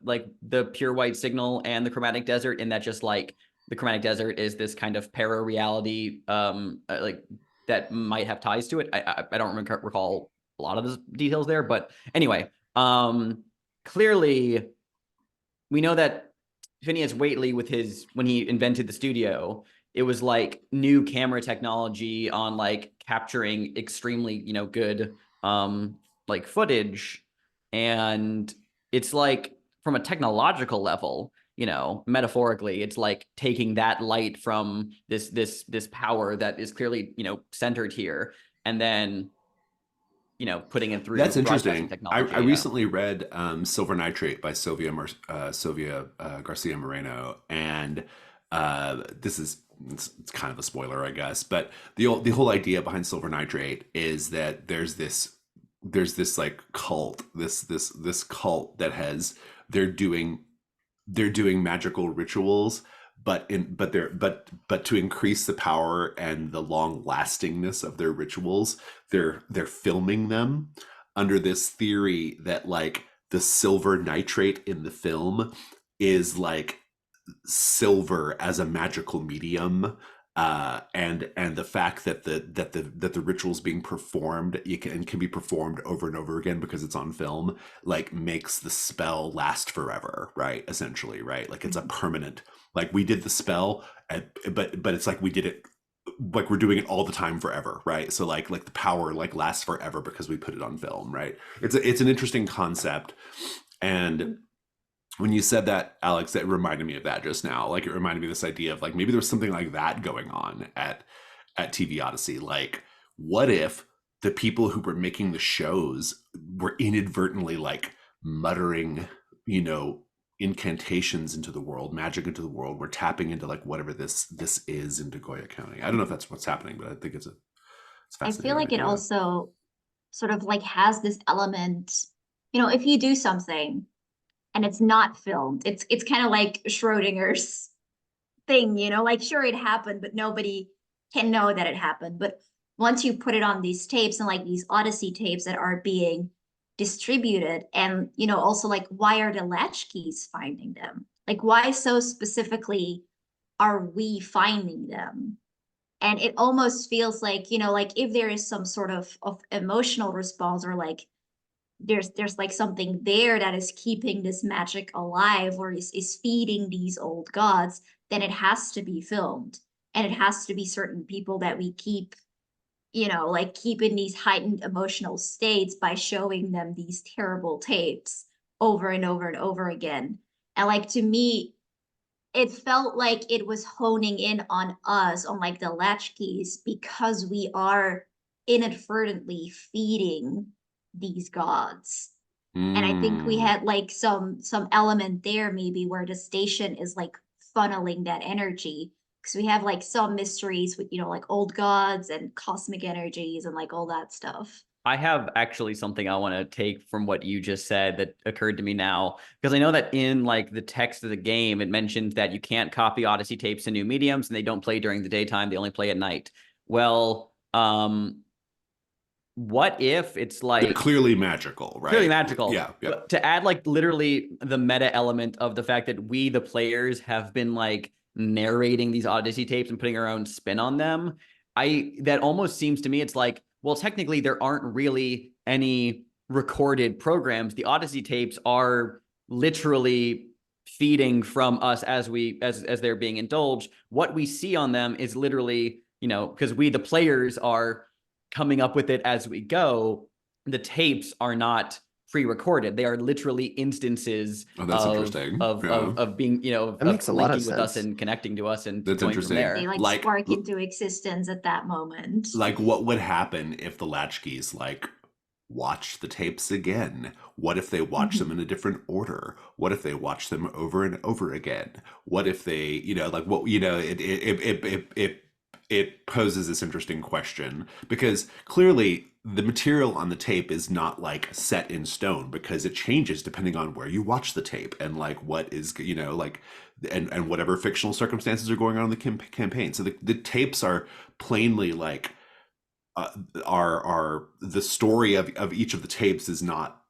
pure white signal and the chromatic desert, in that just like the chromatic desert is this kind of para reality like that might have ties to it. I don't recall a lot of the details there, but anyway, clearly we know that Phineas Waitley, with his, when he invented the studio, it was like new camera technology on like capturing extremely, you know, good like footage. And it's like from a technological level, you know, metaphorically, it's like taking that light from this power that is clearly, you know, centered here, and then, you know, putting it through That's broadcasting interesting. technology. I yeah. recently read Silver Nitrate by Sylvia Garcia Moreno, and it's kind of a spoiler, I guess, but the whole idea behind Silver Nitrate is that there's this like cult, this cult that has they're doing magical rituals, but to increase the power and the long lastingness of their rituals, they're filming them under this theory that like the silver nitrate in the film is like silver as a magical medium, and the fact that the rituals being performed can be performed over and over again because it's on film, like makes the spell last forever, right? Essentially, right? Like it's a permanent, like we did the spell, but it's like we did it, like we're doing it all the time forever, right? So like the power like lasts forever because we put it on film, right? It's an interesting concept. And when you said that, Alex, that reminded me of that just now. Like it reminded me of this idea of like maybe there was something like that going on at TV Odyssey. Like, what if the people who were making the shows were inadvertently like muttering, you know, incantations into the world, magic into the world? We're tapping into like whatever this is in Degoya County. I don't know if that's what's happening, but I think it's I fascinating. feel like it idea. also sort of like has this element, you know, if you do something and it's not filmed, it's kind of like Schrodinger's thing, you know, like sure it happened, but nobody can know that it happened. But once you put it on these tapes and like these Odyssey tapes that are being distributed, and you know, also like why are the latchkeys finding them? Like why so specifically are we finding them? And it almost feels like, you know, like if there is some sort of emotional response, or like there's like something there that is keeping this magic alive, or is feeding these old gods, then it has to be filmed, and it has to be certain people that we keep, you know, like keep in these heightened emotional states by showing them these terrible tapes over and over and over again. And like to me, it felt like it was honing in on us, on like the latchkeys, because we are inadvertently feeding these gods. And I think we had like some element there maybe where the station is like funneling that energy, because we have like some mysteries with, you know, like old gods and cosmic energies and like all that stuff. I have actually something I want to take from what you just said that occurred to me now, because I know that in like the text of the game, it mentions that you can't copy Odyssey tapes to new mediums and they don't play during the daytime. They only play at night. Well, What if it's They're like clearly magical, right? clearly magical? Yeah, yeah. But to add like literally the meta element of the fact that we, the players, have been like narrating these Odyssey tapes and putting our own spin on them. That almost seems to me it's like, well, technically there aren't really any recorded programs. The Odyssey tapes are literally feeding from us as they're being indulged. What we see on them is literally, you know, because we, the players, are coming up with it as we go. The tapes are not pre-recorded. They are literally instances Oh, that's interesting. of being, you know, That makes a lot of linking with us sense. and connecting to us and That's going from interesting. there. They like, Like- spark into existence at that moment. Like, what would happen if the Latchkeys like watch the tapes again? What if they watch them in a different order? What if they watch them over and over again? What if they, you know, like what, you know, it poses this interesting question, because clearly the material on the tape is not like set in stone, because it changes depending on where you watch the tape and like what is, you know, like and whatever fictional circumstances are going on in the campaign. So the tapes are plainly like are the story of each of the tapes is not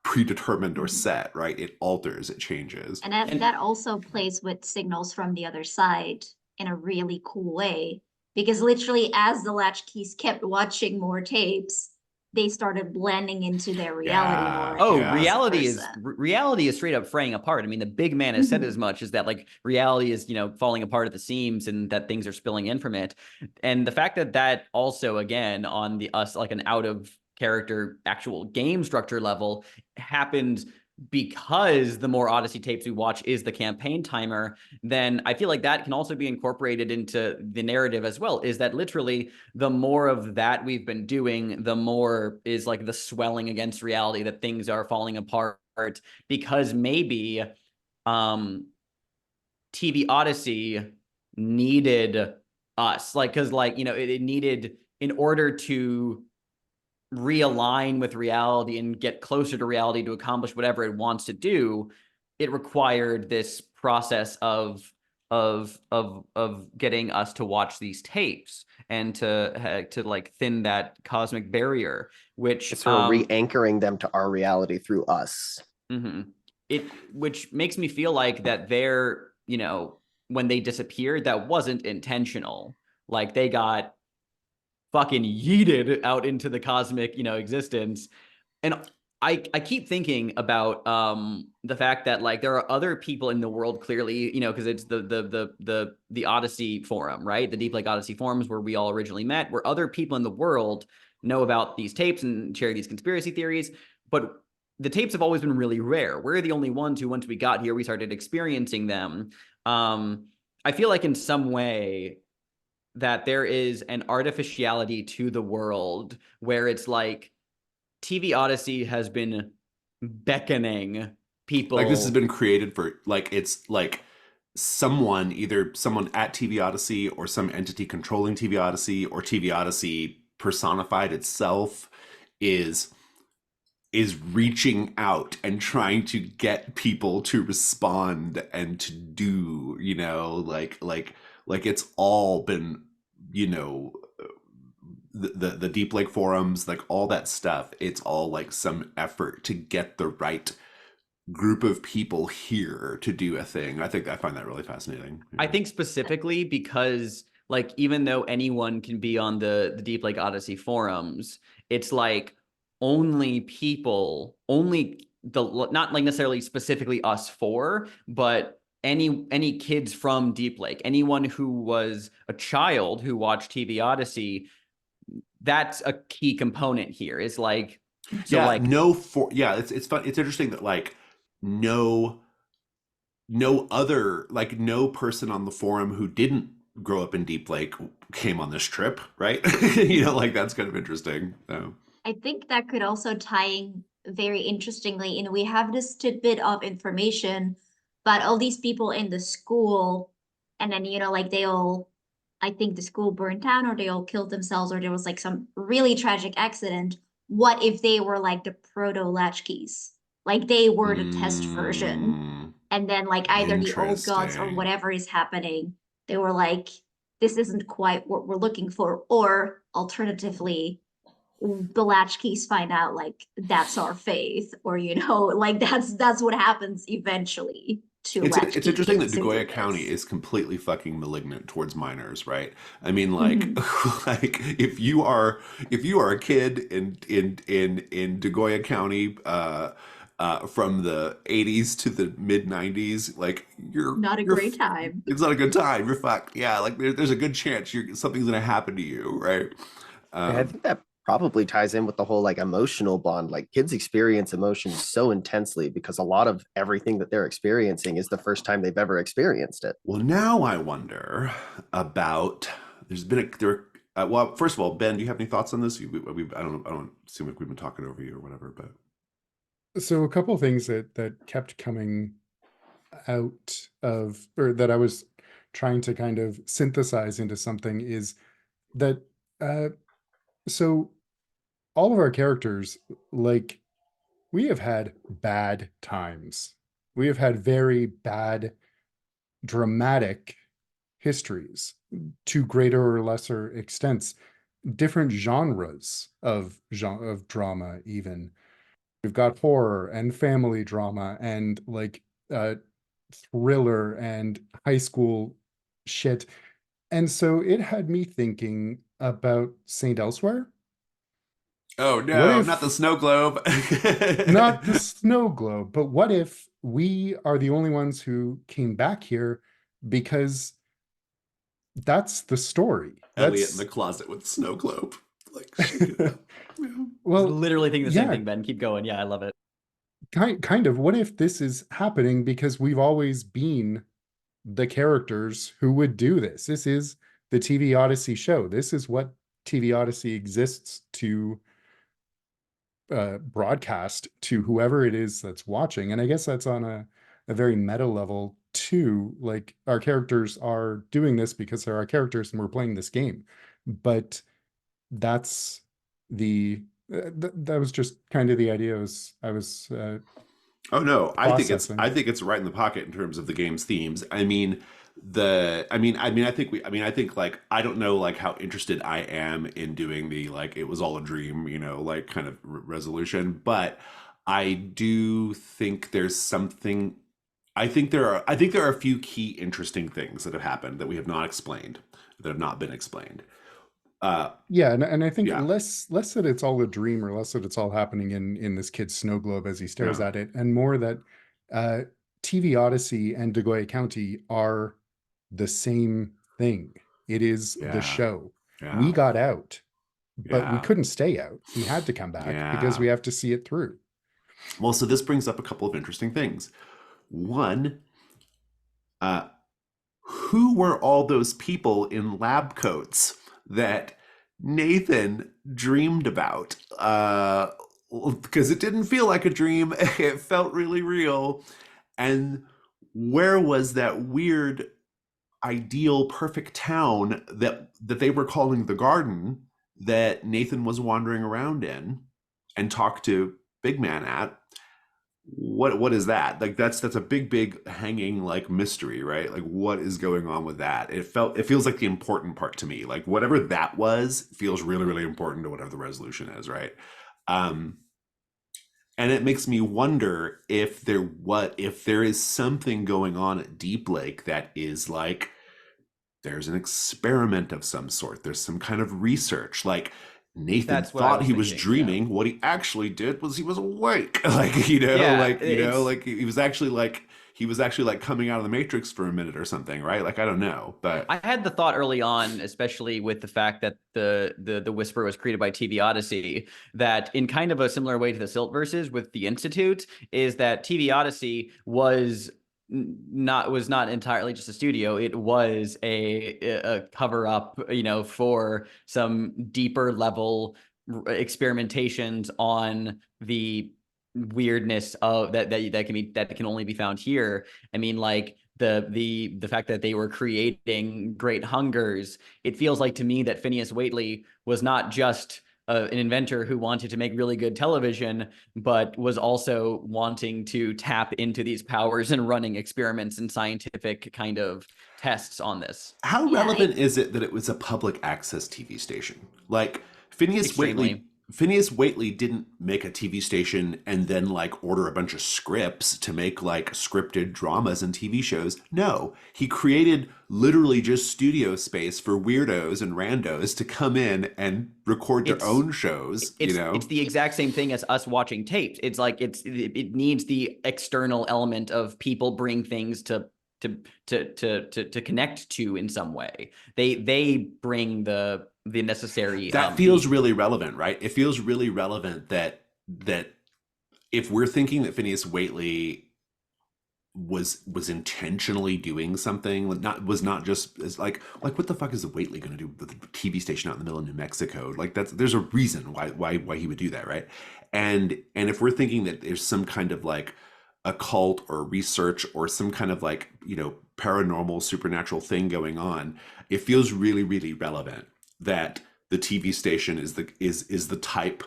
predetermined or set, right? It alters, it changes. And that also plays with signals from the other side in a really cool way, because literally as the Latchkeys kept watching more tapes, they started blending into their reality Yeah. more. Oh, Yeah. reality is straight up fraying apart. I mean, the big man has said as much, is that like reality is, you know, falling apart at the seams and that things are spilling in from it. And the fact that also, again, on the us like an out of character actual game structure level happened because the more Odyssey tapes we watch is the campaign timer, then I feel like that can also be incorporated into the narrative as well, is that literally the more of that we've been doing, the more is like the swelling against reality, that things are falling apart, because maybe TV Odyssey needed us, like, because like, you know, it needed, in order to realign with reality and get closer to reality to accomplish whatever it wants to do, it required this process of getting us to watch these tapes and to like thin that cosmic barrier, which It's sort of re-anchoring them to our reality through us. Which makes me feel like that they're, you know, when they disappeared, that wasn't intentional. Like they got fucking yeeted out into the cosmic, you know, existence. And I keep thinking about the fact that like there are other people in the world, clearly, you know, because it's the Odyssey forum, right? The Deep Lake Odyssey forums where we all originally met, where other people in the world know about these tapes and share these conspiracy theories. But the tapes have always been really rare. We're the only ones who, once we got here, we started experiencing them. I feel like in some way that there is an artificiality to the world where it's like TV Odyssey has been beckoning people. Like this has been created for, like, it's like either someone at TV Odyssey or some entity controlling TV Odyssey, or TV Odyssey personified itself is reaching out and trying to get people to respond and to do, you know, like it's all been, you know, the Deep Lake forums, like all that stuff, it's all like some effort to get the right group of people here to do a thing. I find that really fascinating. I think specifically because like, even though anyone can be on the Deep Lake Odyssey forums, it's like only not like necessarily specifically us four, but any kids from Deep Lake, anyone who was a child who watched TV Odyssey, that's a key component here. Is like, so yeah, like it's fun. It's interesting that like no other, like no person on the forum who didn't grow up in Deep Lake came on this trip, right? You know, like that's kind of interesting. So. I think that could also tie in very interestingly, and we have this tidbit of information about all these people in the school, and then, you know, like I think the school burned down, or they all killed themselves, or there was like some really tragic accident. What if they were like the proto Latchkeys? Like they were the test version. And then like either the old gods or Interesting. whatever is happening, they were like this isn't quite what we're looking for, or alternatively, the latchkeys find out like that's our faith, or like that's what happens eventually to It's latchkey interesting that kids who do Degoya County this. is completely fucking malignant towards minors, right? I mean, like, Mhm. like if you are a kid in Degoya County, from the 80s to the mid 90s, like Not a great time. it's not a good time. You're fucked. Yeah, like there's a good chance something's gonna happen to you, right? And I think that probably ties in with the whole like emotional bond. Like kids experience emotions so intensely because a lot of everything that they're experiencing is the first time they've ever experienced it. Well, now I wonder about. There's been a there. Well, first of all, Ben, do you have any thoughts on this? I don't seem like we've been talking over you or whatever, but So a couple of things that kept coming out of, or that I was trying to kind of synthesize into something, is that uh so all of our characters, like, we have had bad times. We have had very bad, dramatic histories to greater or lesser extents, different genres of drama even. We've got horror and family drama and like thriller and high school shit. And so it had me thinking about Saint Elsewhere. oh What no, not the if snow globe. not the snow globe, but what if we are the only ones who came back here because that's the story. Elliot in the That's closet with the snow globe, like shaking it up. Yeah. well, Literally thinking the same yeah, thing, Ben. Keep going. Yeah, I love it. kind of. What if this is happening because we've always been the characters who would do this? This is the TV Odyssey show. This is what TV Odyssey exists to broadcast to whoever it is that's watching. And I guess that's on a very meta level too. Like, our characters are doing this because they're our characters and we're playing this game. But that's the that was just kind of the idea I was Oh no, processing. I think it's right in the pocket in terms of the game's themes. I think like I don't know like how interested I am in doing the like it was all a dream, like kind of resolution, but I do think there's something. I think there are a few key interesting things that have happened that we have not explained, that have not been explained. Uh, Yeah, and I think yeah, less that it's all a dream, or less that it's all happening in this kid's snow globe as he stares yeah, at it, and more that uh, TV Odyssey and Degoya County are the same thing. It is the yeah, show. We yeah, got out, but we yeah, couldn't stay out. We had to come back because yeah. we have to see it through. Well, so this brings up a couple of interesting things. One, uh, who were all those people in lab coats that Nathan dreamed about? Because it didn't feel like a dream, it felt really real. And where was that weird, ideal, perfect town that they were calling the Garden that Nathan was wandering around in and talked to Big Man at? What is that? Like that's a big hanging like mystery, right? Like what is going on with that? It feels like the important part to me. Like whatever that was feels really important to whatever the resolution is, right? um and it makes me wonder if there is something going on at Deep Lake that is like there's an experiment of some sort. There's some kind of research. Like Nathan That's what I thought was he was thinking. Yeah. dreaming. What he actually did was he was awake. Yeah, Like he was actually like coming out of the Matrix for a minute or something, right? Like I don't know, but I had the thought early on, especially with the fact that the Whisper was created by TV Odyssey, that in kind of a similar way to the Silt verses with the Institute, is that TV Odyssey was not entirely just a studio. It was a cover up, for some deeper level experimentations on the weirdness of that can only be found here. I mean, like the fact that they were creating Great Hungers, it feels like to me that Phineas Waitley was not just an inventor who wanted to make really good television, but was also wanting to tap into these powers and running experiments and scientific kind of tests on this. How Yeah, relevant is it that it was a public access TV station? Like Phineas Waitley. Extremely. Phineas Waitley didn't make a TV station and then like order a bunch of scripts to make like scripted dramas and TV shows. No, he created literally just studio space for weirdos and randos to come in and record their It's- own shows. It's, you know, it's the exact same thing as us watching tapes. It's like it needs the external element of people bring things to connect to in some way. They bring the necessary. that feels really relevant, right? It feels really relevant that if we're thinking that Phineas Waitley was intentionally doing something, was not just as like what the fuck is the Waitley going to do with a TV station out in the middle of New Mexico? Like there's a reason why he would do that, right? And if we're thinking that there's some kind of like occult or research or some kind of like, you know, paranormal supernatural thing going on, it feels really, really relevant that the TV station is the type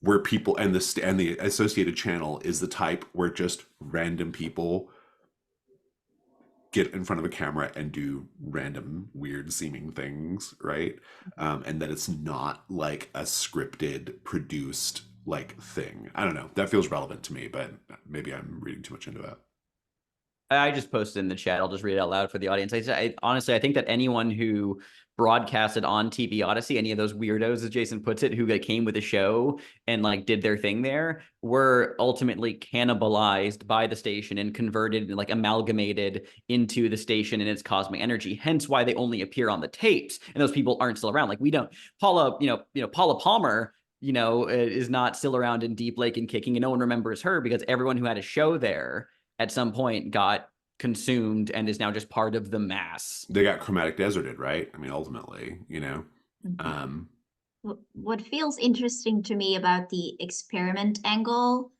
where people and the associated channel is the type where just random people get in front of a camera and do random weird seeming things, right? And that it's not like a scripted, produced like thing. I don't know. That feels relevant to me, but maybe I'm reading too much into it. I just posted in the chat. I'll just read it out loud for the audience. Honestly, I think that anyone who broadcasted on TV Odyssey, any of those weirdos, as Jason puts it, who like came with the show and like did their thing there, were ultimately cannibalized by the station and converted and like amalgamated into the station and its cosmic energy. Hence why they only appear on the tapes, and those people aren't still around. Like we don't. Paula Palmer, is not still around in Deep Lake and kicking, and no one remembers her because everyone who had a show there at some point got consumed and is now just part of the mass. They got chromatic deserted, right? I mean, ultimately, you know. What feels interesting to me about the experiment angle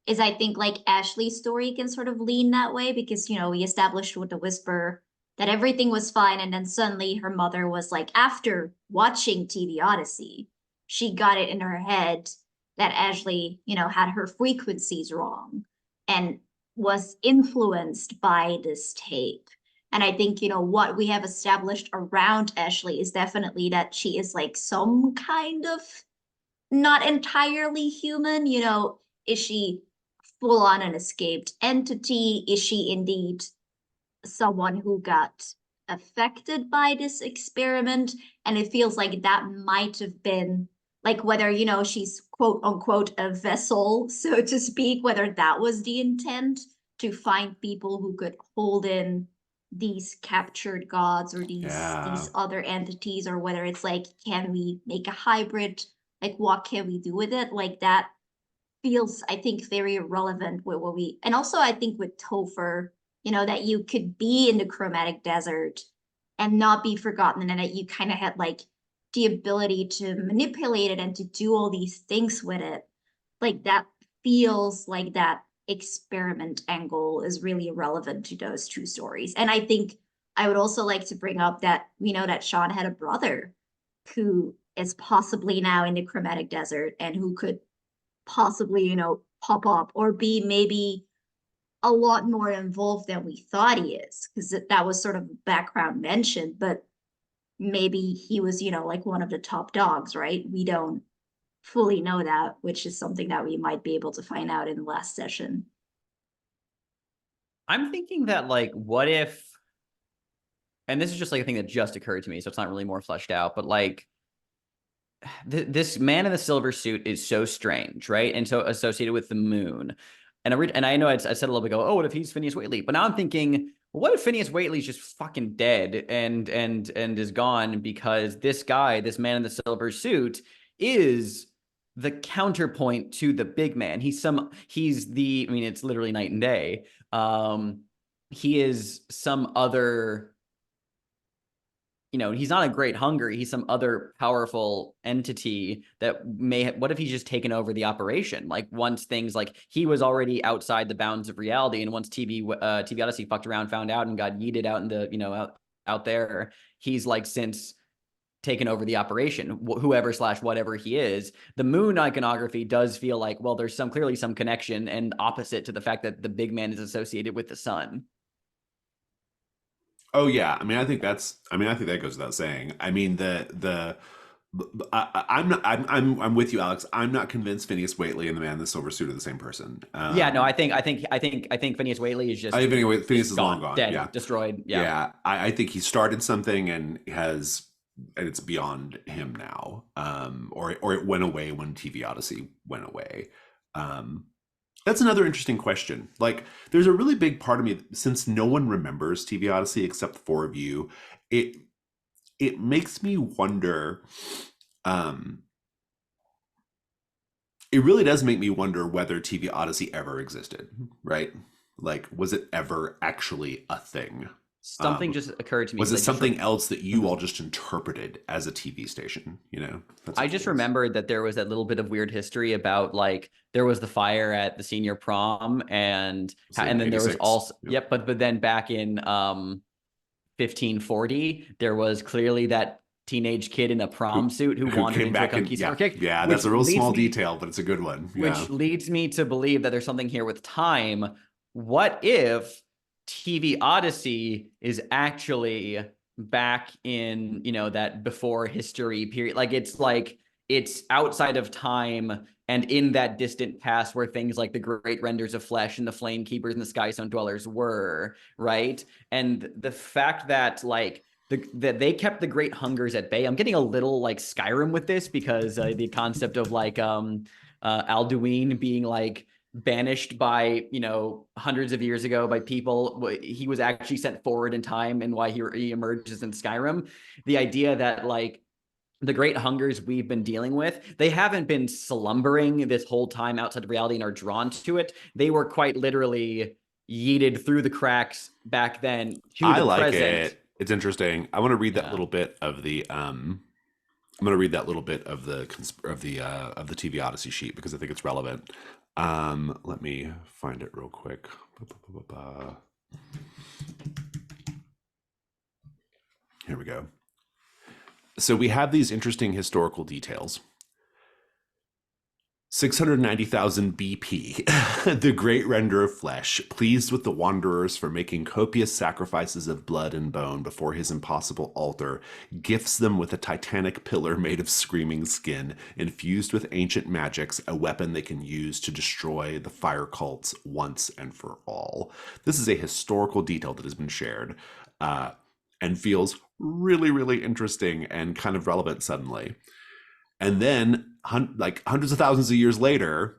is I think like Ashley's story can sort of lean that way because, we established with the Whisper that everything was fine. And then suddenly her mother was like, after watching TV Odyssey, she got it in her head that Ashley, had her frequencies wrong and was influenced by this tape. And I think, what we have established around Ashley is definitely that she is like some kind of not entirely human, is she full on an escaped entity? Is she indeed someone who got affected by this experiment? And it feels like that might have been like whether, she's quote unquote a vessel, so to speak, whether that was the intent to find people who could hold in these captured gods or these other entities, or whether it's like, can we make a hybrid? Like, what can we do with it? Like that feels, I think, very relevant with what we, and also I think with Topher, that you could be in the chromatic desert and not be forgotten, and that you kind of had like the ability to manipulate it and to do all these things with it. Like that feels like that experiment angle is really relevant to those two stories. And I think I would also like to bring up that we know that Sean had a brother who is possibly now in the chromatic desert and who could possibly, pop up or be maybe a lot more involved than we thought he is, because that was sort of background mentioned, but maybe he was, like one of the top dogs, right? We don't fully know that, which is something that we might be able to find out in the last session. I'm thinking that like, what if, and this is just like a thing that just occurred to me, so it's not really more fleshed out, but like this man in the silver suit is so strange, right? And so associated with the moon. And I know I said a little bit ago, oh, what if he's Phineas Waitley? But now I'm thinking, what if Phineas Waitley's just fucking dead and is gone because this guy, this man in the silver suit, is the counterpoint to the big man. It's literally night and day. He is some other, he's not a great Hungry. He's some other powerful entity that what if he's just taken over the operation? Like once things like he was already outside the bounds of reality. And once TV Odyssey fucked around, found out and got yeeted out in the, out there, he's like since taken over the operation, whoever / whatever he is. The moon iconography does feel like, well, there's clearly some connection and opposite to the fact that the big man is associated with the sun. Oh yeah, I mean, I think that goes without saying. I mean, I'm not. I'm with you, Alex. I'm not convinced Phineas Waitley and the Man in the Silver Suit are the same person. Yeah, no, I think Phineas Waitley is just. I think Phineas is long gone. dead, Yeah, destroyed. Yeah. I think he started something and it's beyond him now. Or it went away when TV Odyssey went away. That's another interesting question. Like, there's a really big part of me, since no one remembers TV Odyssey except the four of you, it makes me wonder. It really does make me wonder whether TV Odyssey ever existed, right? Like, was it ever actually a thing? Something just occurred to me. Was it like, something else that you all just interpreted as a TV station? You know, I just remembered that there was that little bit of weird history about, like, there was the fire at the senior prom, and then there was 86. also Yep. but then back in 1540, there was clearly that teenage kid in a prom suit who wandered came into a back and conquistador kick. yeah, that's a real which small leads me- detail, but it's a good one. Which Yeah. leads me to believe that there's something here with time. What if TV Odyssey is actually back in, that before history period? Like, it's outside of time and in that distant past where things like the great renders of flesh and the flame keepers and the Skystone dwellers were, right? And the fact that, like, that they kept the great hungers at bay. I'm getting a little like Skyrim with this, because the concept of like Alduin being like banished by, hundreds of years ago by people, he was actually sent forward in time, and why he emerges in Skyrim. The idea that, like, the great hungers we've been dealing with, they haven't been slumbering this whole time outside of reality and are drawn to it. They were quite literally yeeted through the cracks back then to I the like present. it. It's interesting. I want to read that Yeah. little bit of the I'm going to read that little bit of the TV Odyssey sheet because I think it's relevant. Let me find it real quick. Here we go. So we have these interesting historical details. 690,000 BP, the great render of flesh, pleased with the wanderers for making copious sacrifices of blood and bone before his impossible altar, gifts them with a titanic pillar made of screaming skin, infused with ancient magics, a weapon they can use to destroy the fire cults once and for all. This is a historical detail that has been shared and feels really, really interesting and kind of relevant suddenly. And then, like hundreds of thousands of years later,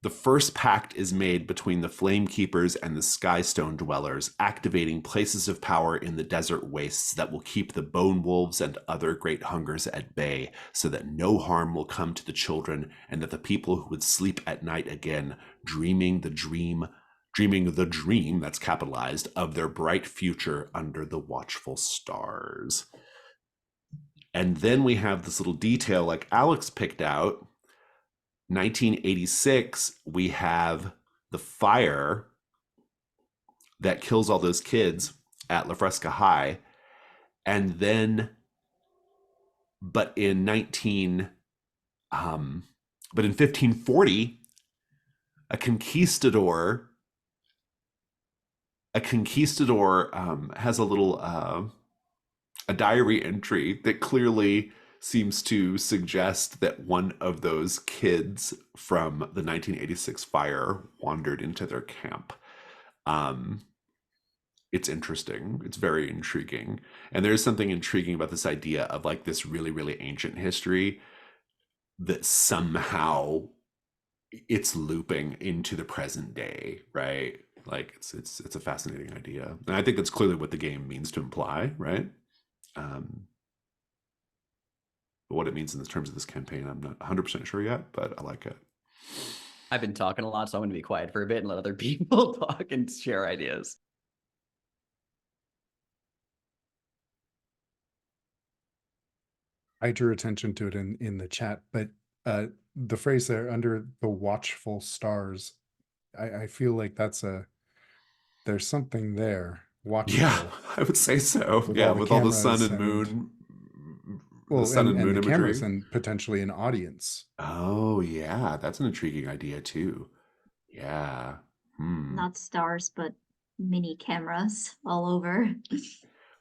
the first pact is made between the Flame Keepers and the Skystone dwellers, activating places of power in the desert wastes that will keep the Bone Wolves and other great hungers at bay, so that no harm will come to the children, and that the people who would sleep at night again, dreaming the dream that's capitalized of their bright future under the watchful stars. And then we have this little detail like Alex picked out. 1986, we have the fire that kills all those kids at La Fresca High. And then, but in 1540, a conquistador has a little a diary entry that clearly seems to suggest that one of those kids from the 1986 fire wandered into their camp. It's interesting. It's very intriguing. And there's something intriguing about this idea of like this really, really ancient history that somehow it's looping into the present day, right? Like it's a fascinating idea. And I think that's clearly what the game means to imply, right? But what it means in terms of this campaign, I'm not 100% sure yet, but I like it. I've been talking a lot, so I'm going to be quiet for a bit and let other people talk and share ideas. I drew attention to it in the chat, but the phrase there, under the watchful stars, I feel like there's something there. Watchful. Yeah, I would say so. With Yeah, all the with all the sun cameras and moon Well, sun and moon the cameras imagery. and potentially an audience. Oh yeah, that's an intriguing idea too. Yeah. Not stars, but mini cameras all over.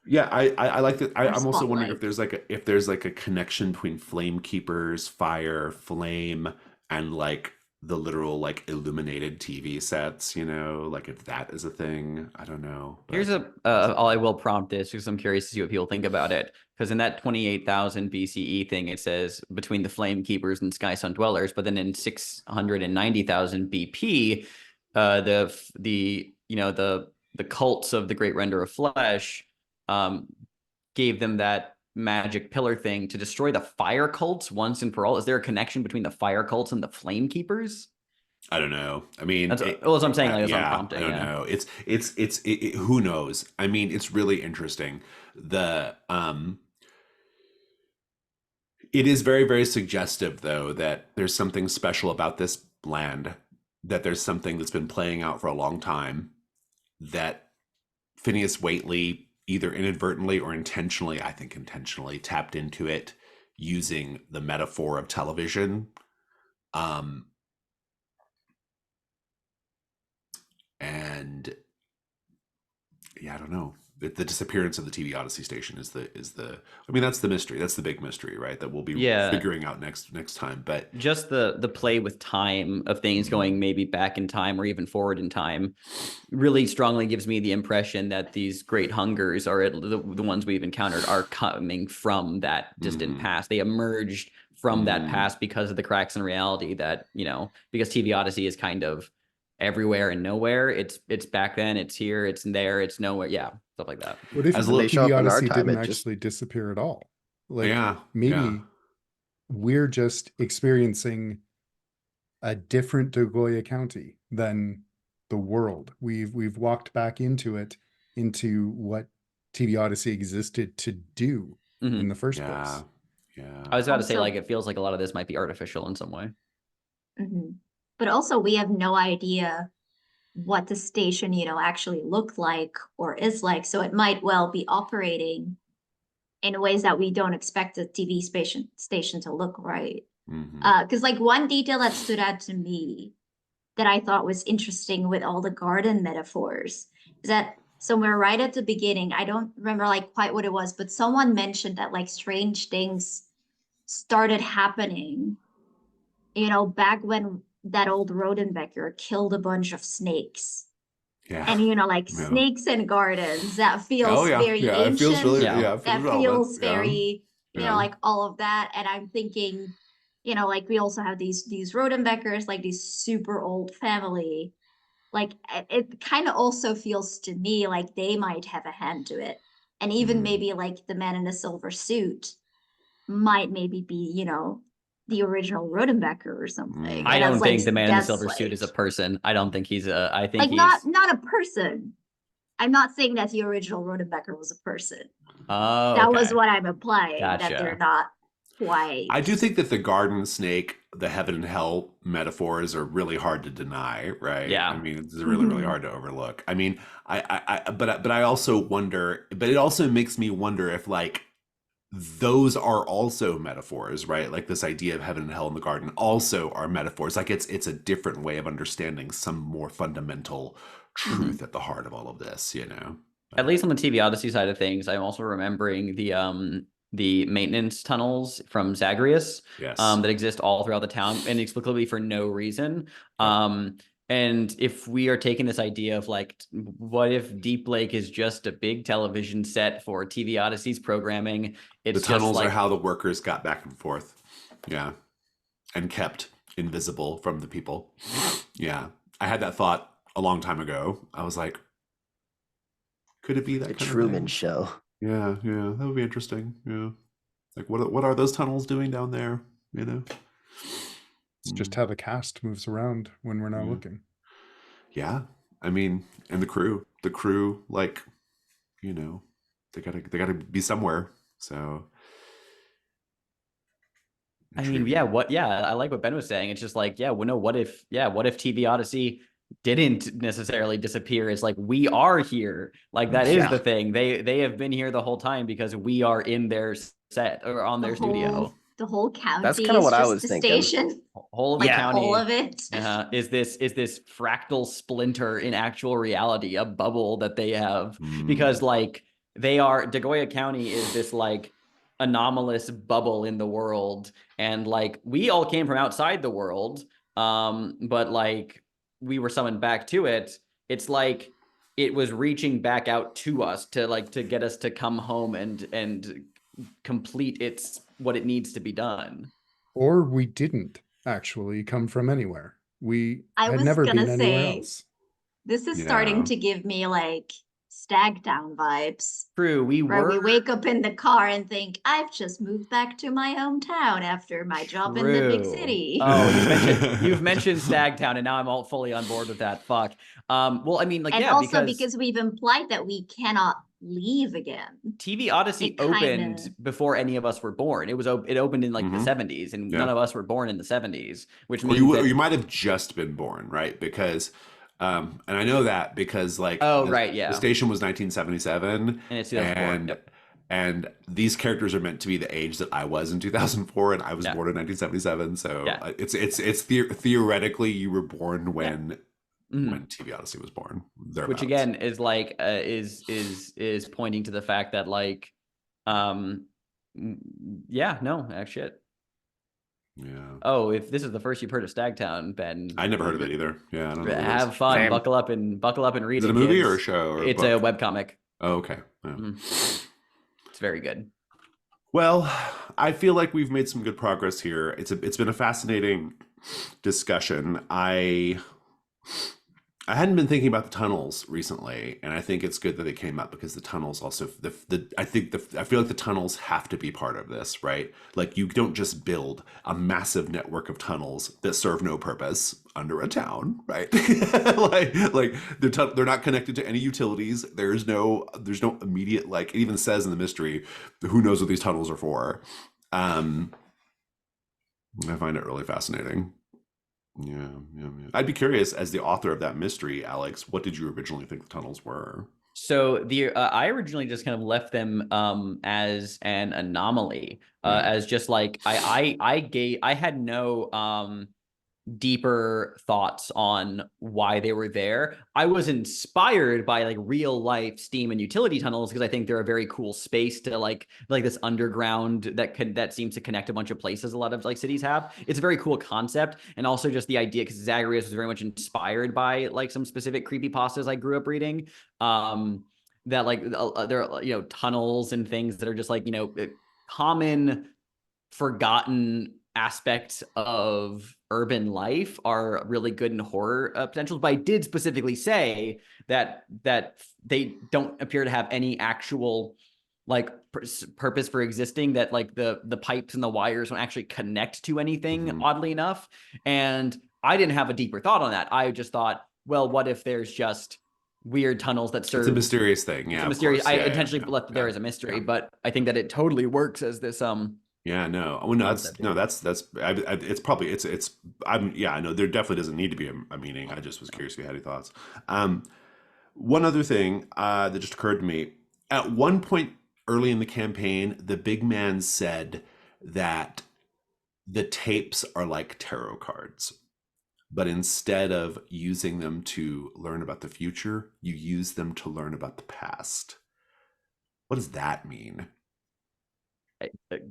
Yeah, I like that. Or I'm also wondering if spotlight. there's like a connection between flame keepers, fire, flame, and like the literal like illuminated TV sets. Like if that is a thing. I don't know. Here's But all I will prompt this because I'm curious to see what people think about it. Because in that 28,000 BCE thing, it says between the flame keepers and sky sun dwellers, but then in 690,000 BP, the cults of the great render of flesh gave them that magic pillar thing to destroy the fire cults once and for all. Is there a connection between the fire cults and the flame keepers? I don't know. I mean, That's what I'm saying. Like, that's what I'm yeah, prompting. I don't Yeah. know. Who knows? I mean, it's really interesting. It is very, very suggestive, though, that there's something special about this land, that there's something that's been playing out for a long time, that Phineas Waitley either inadvertently or intentionally, I think intentionally, tapped into it using the metaphor of television. And yeah, I don't know. The disappearance of the TV Odyssey station is the. I mean, that's the mystery. That's the big mystery, right? That we'll be figuring out next time. But just the play with time of things going maybe back in time or even forward in time really strongly gives me the impression that these great hungers are the ones we've encountered are coming from that distant past. They emerged from that past because of the cracks in reality that, because TV Odyssey is kind of everywhere and nowhere. It's back then, it's here, it's there, it's nowhere. Yeah, stuff like that. What if As the they show TV up in our Odyssey time, didn't it just- actually disappear at all? Like yeah, maybe yeah. we're just experiencing a different Dagoya County than the world. We've walked back into what TV Odyssey existed to do in the first place. Yeah. I was about to say, Also- like, it feels like a lot of this might be artificial in some way. But also, we have no idea what the station, actually looked like or is like. So it might well be operating in ways that we don't expect the TV station to look right. Because like one detail that stood out to me that I thought was interesting with all the garden metaphors is that somewhere right at the beginning, I don't remember like quite what it was, but someone mentioned that like strange things started happening, back when that old Rodenbecker killed a bunch of snakes. Yeah. And like Yeah. snakes and gardens, that feels very ancient. It feels really Yeah. it That relevant. feels Yeah. very, Yeah. like all of that. And I'm thinking, like we also have these Rodenbeckers, like these super old family. Like it kind of also feels to me like they might have a hand to it. And even maybe like the man in the silver suit might maybe be, the original Rodenbecker or something. I And don't that's, think like, the man in the silver suit gaslight. is a person. I don't think he's a. I think Like he's not a person. I'm not saying that the original Rodenbecker was a person. Oh, That was okay. what I'm implying, that Gotcha. they're not quite. I do think that the garden snake, the heaven and hell metaphors are really hard to deny, right? Yeah. I mean, it's really, really hard to overlook. I mean, but I also wonder, but it also makes me wonder if like those are also metaphors, right? Like this idea of heaven and hell in the garden also are metaphors. Like it's a different way of understanding some more fundamental truth at the heart of all of this, At least on the TV Odyssey side of things, I'm also remembering the maintenance tunnels from Zagreus Yes. that exist all throughout the town inexplicably for no reason. And if we are taking this idea of like, what if Deep Lake is just a big television set for TV Odyssey's programming? It's The tunnels just like, are how the workers got back and forth. Yeah. And kept invisible from the people. Yeah. I had that thought a long time ago. I was like, could it be that The kind Truman of thing? Show. Yeah, that would be interesting. Yeah. Like what are those tunnels doing down there? It's just how the cast moves around when we're not looking. Yeah. I mean, and the crew, like, they gotta be somewhere. So I mean, yeah, I like what Ben was saying. It's just like, what if TV Odyssey didn't necessarily disappear is like we are here. Like that is Yeah. the thing. They have been here the whole time because we are in their set or on their studio. The whole county That's kinda is what I just was the thinking. station. Whole of the Like county all of it. is this fractal splinter in actual reality, a bubble that they have because like they are Dagoya County is this like anomalous bubble in the world, and like we all came from outside the world, but like we were summoned back to it. It's like it was reaching back out to us to get us to come home and complete its what it needs to be done. Or we didn't actually come from anywhere. We I had was never been gonna anywhere say, else. This is Yeah. starting to give me like Stagtown vibes. True, we Where we were wake up in the car and think, I've just moved back to my hometown after my job in the big True. city. Oh, you've mentioned Stagtown, and now I'm all fully on board with that. Fuck. Well, I mean, like, And yeah, also because we've implied that we cannot leave again. TV Odyssey it kinda- opened before any of us were born. It opened in like the 70s, and Yeah. none of us were born in the 70s, which Or means you, that, or you might have just been born, right? Because, and I know that because like yeah, the station was 1977, and it's 2004. and Yep. and these characters are meant to be the age that I was in 2004, and I was Yeah. born in 1977. So Yeah. it's theoretically you were born when Mhm. when TV Odyssey was born, Which thereabouts. again is like is pointing to the fact that like yeah, no, shit. Yeah, Oh, if this is the first you've heard of Stagtown, Ben, I never heard of it either. Yeah, I don't know what it is. have fun, Same. buckle up and read Is it. it a movie kids. or a show or It's book? a webcomic. Oh, okay. Yeah. Mhm. It's very good. Well, I feel like we've made some good progress here. It's been a fascinating discussion. I hadn't been thinking about the tunnels recently, and I think it's good that they came up because the tunnels also I feel like the tunnels have to be part of this, right? Like you don't just build a massive network of tunnels that serve no purpose under a town, right? like they're not connected to any utilities. There's no immediate, like it even says in the mystery, who knows what these tunnels are for. I find it really fascinating. Yeah. I'd be curious, as the author of that mystery, Alex, what did you originally think the tunnels were? So I originally just kind of left them as an anomaly, as just like I had no deeper thoughts on why they were there. I was inspired by like real life steam and utility tunnels because I think they're a very cool space to like this underground that seems to connect a bunch of places a lot of like cities have. It's a very cool concept, and also just the idea because Zagreus was very much inspired by like some specific creepypastas I grew up reading. That like there are tunnels and things that are just like common forgotten aspects of urban life are really good in horror potentials, but I did specifically say that they don't appear to have any actual like purpose for existing, that like the pipes and the wires don't actually connect to anything, oddly enough. And I didn't have a deeper thought on that. I just thought, well, what if there's just weird tunnels that serve... It's a mysterious thing. Yeah, it's a mysterious. I yeah, intentionally left there as a mystery, but I think that it totally works as this Yeah, no. Well, no, concept, it's probably it's. I know there definitely doesn't need to be a meaning. I just was curious if you had any thoughts. One other thing that just occurred to me: at one point early in the campaign, the big man said that the tapes are like tarot cards, but instead of using them to learn about the future, you use them to learn about the past. What does that mean?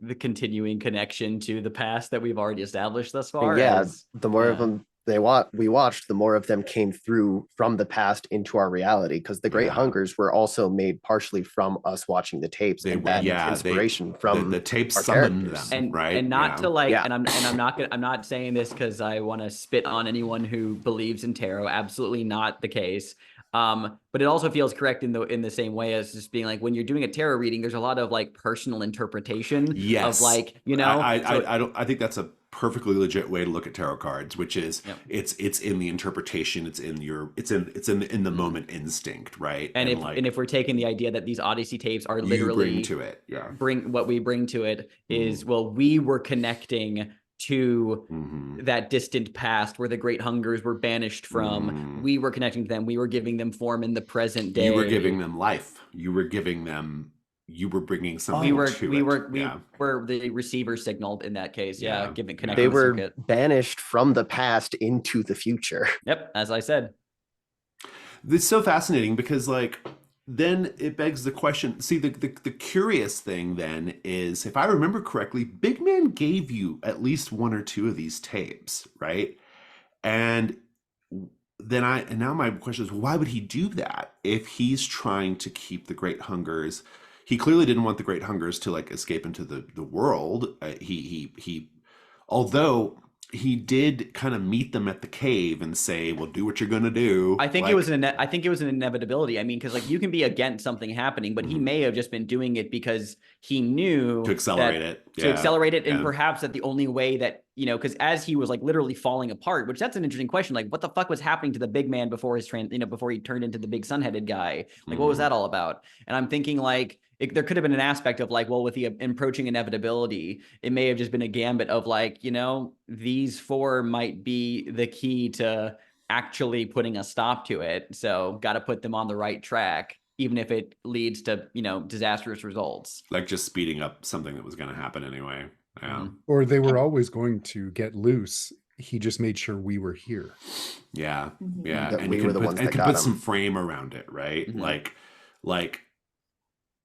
the continuing connection to the past that we've already established thus far. Yeah, the more of them we watched, the more of them came through from the past into our reality, because the Great Hungers were also made partially from us watching the tapes. They and were, that yeah, inspiration from the tapes our summoned characters. them, right? And not to like, Yeah. and I'm not saying this because I want to spit on anyone who believes in tarot. Absolutely not the case. But it also feels correct in the same way as just being like, when you're doing a tarot reading, there's a lot of like personal interpretation of like, I think that's a perfectly legit way to look at tarot cards, which is it's in the interpretation, it's in the moment instinct, right? And if we're taking the idea that these Odyssey tapes are literally bring to it, bring what we bring to it is, well, we were connecting to Mhm. that distant past where the great hungers were banished from. Mm. We were connecting to them. We were giving them form in the present day. You were giving them life. You were giving them. You were bringing something we were to we it. were we Yeah. were the receiver signaled in that case. Yeah, Yeah, giving yeah. connecting They the were circuit. banished from the past into the future. Yep, as I said. It's so fascinating because like then it begs the question. See, the curious thing then is, if I remember correctly, Big Man gave you at least one or two of these tapes, right? And and now my question is, why would he do that if he's trying to keep the Great Hungers? He clearly didn't want the Great Hungers to like escape into the world. Although he did kind of meet them at the cave and say, "Well, do what you're gonna do." I think Like, it was an inevitability. I mean, because like you can be against something happening, but he Mhm. may have just been doing it because he knew to accelerate it. to accelerate it, and yeah. perhaps that the only way that, you know, because as he was like literally falling apart, which that's an interesting question. Like, what the fuck was happening to the big man before before he turned into the big sun-headed guy? Like, what was Mhm. that all about? And I'm thinking like there could have been an aspect of like, well, with the approaching inevitability, it may have just been a gambit of like, you know, these four might be the key to actually putting a stop to it. So got to put them on the right track, even if it leads to, you know, disastrous results. Like just speeding up something that was going to happen anyway. Yeah. Mhm. Or they were always going to get loose. He just made sure we were here. Yeah. Mhm. Yeah. That And we you were can the put, ones and that can got put him. some frame around it, right? Mhm. Like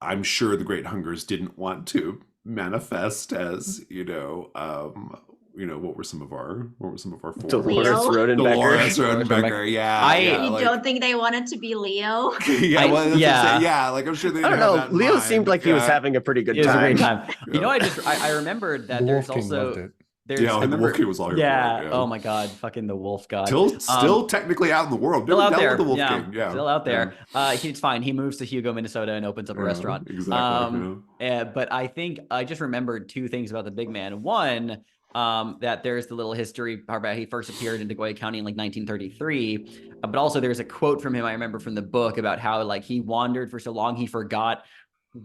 I'm sure the Great Hungers didn't want to manifest as, what were some of our forms? Dolores Leo? Rodenbecker. Dolores Rodenbecker. Rodenbecker, yeah. I- yeah, You like, don't think they wanted to be Leo? yeah, I- well, that's what I'm yeah. saying. Yeah, like I'm sure they I don't didn't have know. that in Leo mind. seemed like he was Yeah. having a pretty good It was a time. great time. Yeah. You know, I remembered that The there's Wolf King also loved it. there's Yeah, I the remember, Wolf King was all here for it, yeah. yeah. Oh my god, fucking the Wolf God. Still technically out in the world. Still Never out dealt there. with the Wolf Yeah, King. Yeah. still out there. It's fine. He moves to Hugo, Minnesota, and opens up a Yeah, restaurant. exactly, But I think I just remembered two things about the big man. One, that there's the little history about he first appeared in Nagoya County in like 1933. But also there's a quote from him I remember from the book about how like he wandered for so long he forgot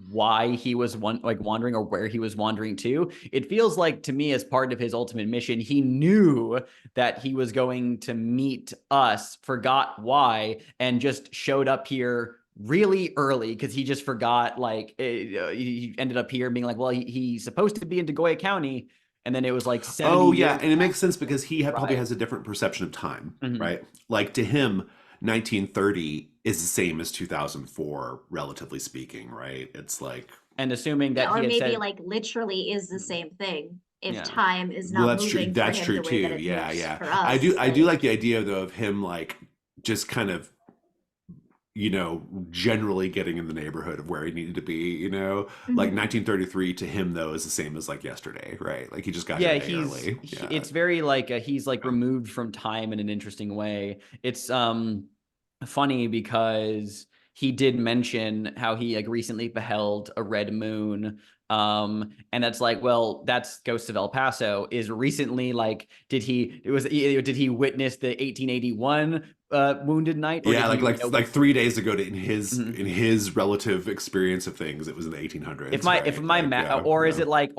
why he was wandering or where he was wandering to. It feels like to me, as part of his ultimate mission, he knew that he was going to meet us, forgot why, and just showed up here really early because he just forgot. Like he ended up here being like, well, he's supposed to be in Nagoya County, and then it was like 70 Oh yeah, years. and it makes sense because he probably Right. has a different perception of time, Mhm. right? Like to him, 1930 is the same as 2004, relatively speaking, right? It's like, And assuming that Or he had maybe said, like literally is the same thing. If Yeah. time is well, not that's true. moving That's for true him the way that too. it Yeah, moves yeah. for us. I do like the idea though of him like just kind of, generally getting in the neighborhood of where he needed to be. Like Mhm. 1933 to him though is the same as like yesterday, right? Like he just got yeah, here a day early. Yeah. it's very like he's like removed from time in an interesting way. It's funny because he did mention how he like recently beheld a red moon. And that's like, well, that's Ghosts of El Paso. Is recently like, did he witness the 1881 Wounded Knight? Or Yeah, did he, like 3 days ago in Mhm. his relative experience of things, it was in the 1800s. if my right? math, or is it like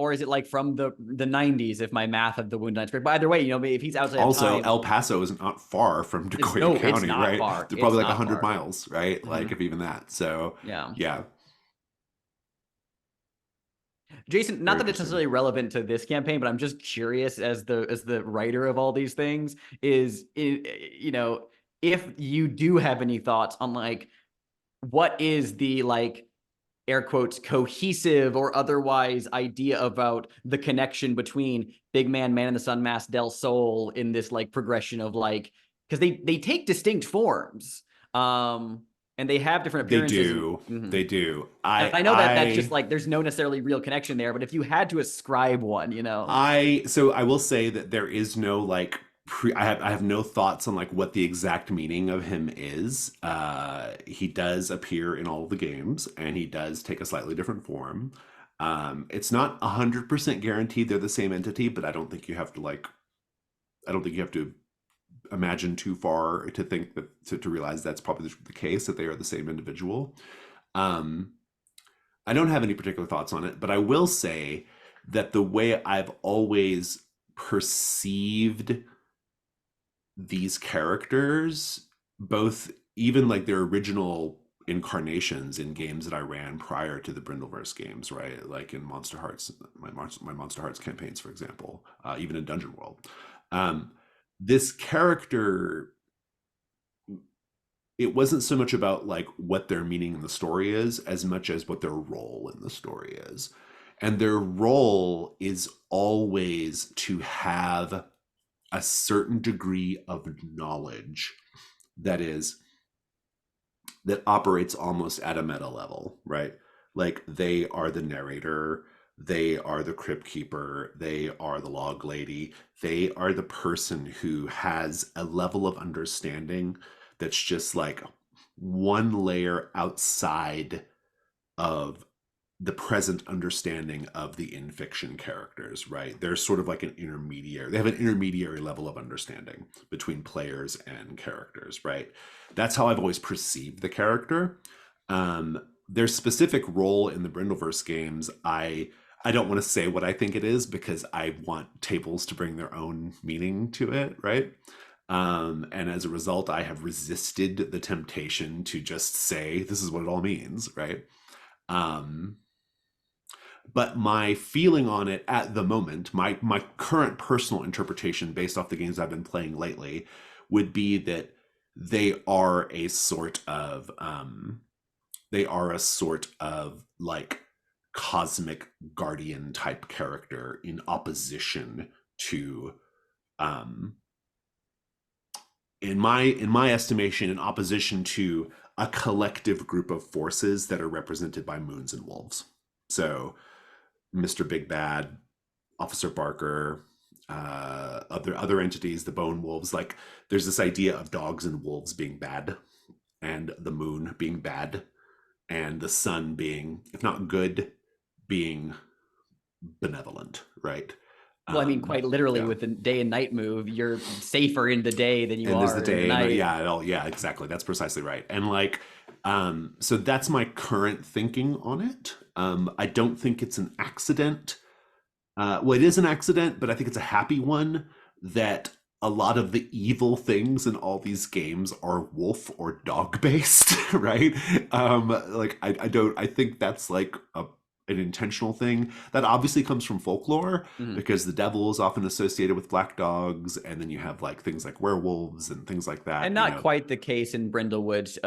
from the 90s? If my math of the Wounded Knight's correct, but either way, if he's outside of Also, time, El Paso is not far from Nagoya no, it's County, not right? far. They're probably It's like not 100 far. miles, right? Like Mhm. if even that. So yeah. yeah, Jason, not Very that it's necessarily relevant to this campaign, but I'm just curious as the writer of all these things if you do have any thoughts on like what is the like air quotes cohesive or otherwise idea about the connection between Big Man, Man in the Sun, Mask, Del Sol in this like progression of like, because they take distinct forms. And they have different they appearances. do. Mhm. They do. I know that that's just like there's no necessarily real connection there, but if you had to ascribe one, So I will say that there is no like I have no thoughts on like what the exact meaning of him is. He does appear in all of the games and he does take a slightly different form. It's not 100% guaranteed they're the same entity, but I don't think you have to imagine too far to think that to realize that's probably the case, that they are the same individual. I don't have any particular thoughts on it, but I will say that the way I've always perceived these characters, both even like their original incarnations in games that I ran prior to the Brindleverse games, right? Like in Monster Hearts, my Monster Hearts campaigns, for example, even in Dungeon World. This character, it wasn't so much about like what their meaning in the story is as much as what their role in the story is. And their role is always to have a certain degree of knowledge that operates almost at a meta level, right? Like they are the narrator, they are the crypt keeper, they are the log lady, they are the person who has a level of understanding that's just like one layer outside of the present understanding of the in fiction characters, right? They're sort of like an intermediary. They have an intermediary level of understanding between players and characters, right? That's how I've always perceived the character. Their specific role in the Brindleverse games, I don't want to say what I think it is because I want tables to bring their own meaning to it, right? And as a result, I have resisted the temptation to just say this is what it all means, right? But my feeling on it at the moment, my current personal interpretation based off the games I've been playing lately, would be that they are a sort of like cosmic guardian type character in opposition to in my estimation, in opposition to a collective group of forces that are represented by moons and wolves. So Mr. Big Bad, Officer Barker, other entities, the Bone Wolves. Like there's this idea of dogs and wolves being bad, and the moon being bad, and the sun being, if not good, being benevolent, right? Well, I mean, quite literally, yeah. with the day and night move, you're safer in the day than you And are there's the day, in the night. yeah, exactly. That's precisely right. And like, so that's my current thinking on it. I don't think it's an accident. Well, it is an accident, but I think it's a happy one that a lot of the evil things in all these games are wolf or dog based, right? Like I think that's like an intentional thing that obviously comes from folklore, because the devil is often associated with black dogs, and then you have like things like werewolves and things like that. And not quite the case in Brindlewood's,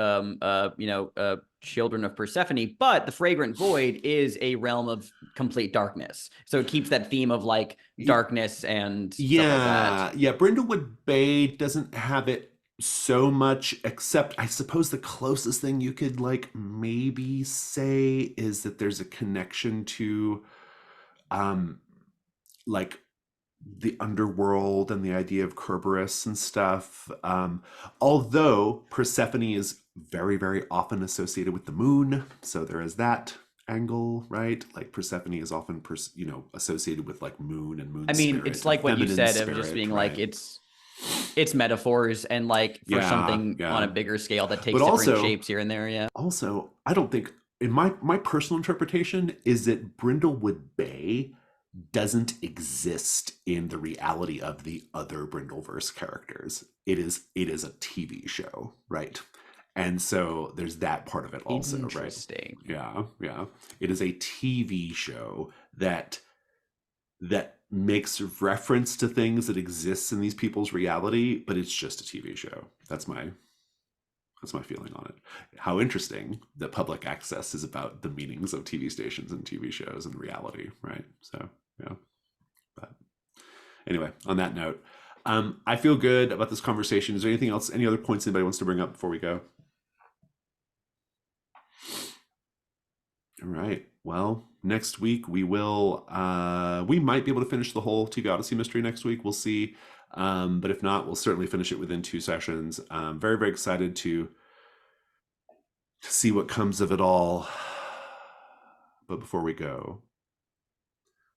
Children of Persephone, but the Fragrant Void is a realm of complete darkness. So it keeps that theme of like darkness and stuff like that. Yeah. Brindlewood Bay doesn't have it so much, except I suppose the closest thing you could like maybe say is that there's a connection to like the underworld and the idea of Kerberos and stuff. Although Persephone is very, very often associated with the moon, so there is that angle, right? Like Persephone is often associated with like moon and moon. I mean, spirit, it's like what you feminine said of just being right? like it's metaphors and like for something on a bigger scale that takes different shapes here and there. Yeah. Also, I don't think, in my personal interpretation, is that Brindlewood Bay doesn't exist in the reality of the other Brindleverse characters. It is a TV show, right? And so there's that part of it also, Interesting. right? Yeah. It is a TV show that makes reference to things that exist in these people's reality, but it's just a TV show. That's my feeling on it. How interesting that public access is about the meanings of TV stations and TV shows and reality, right? So, yeah. But anyway, on that note, I feel good about this conversation. Is there anything else, any other points anybody wants to bring up before we go? All right. Well, next week we will, we might be able to finish the whole TV Odyssey mystery next week. We'll see. But if not, we'll certainly finish it within 2 sessions. Very, very excited to see what comes of it all. But before we go,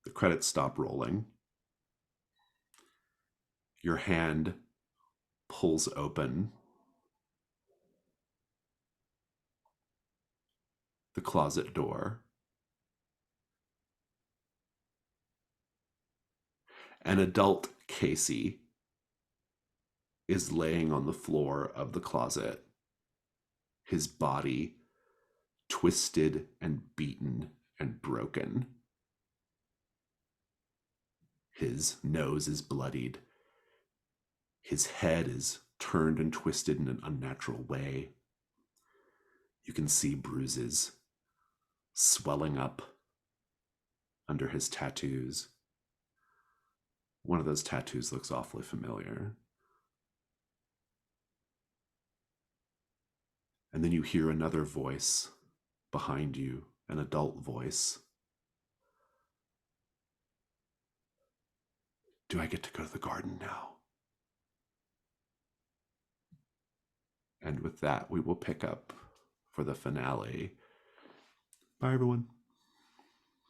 the credits stop rolling. Your hand pulls open the closet door. An adult Casey is laying on the floor of the closet, his body twisted and beaten and broken. His nose is bloodied. His head is turned and twisted in an unnatural way. You can see bruises swelling up under his tattoos. One of those tattoos looks awfully familiar. And then you hear another voice behind you, an adult voice. Do I get to go to the garden now? And with that, we will pick up for the finale. Bye, everyone.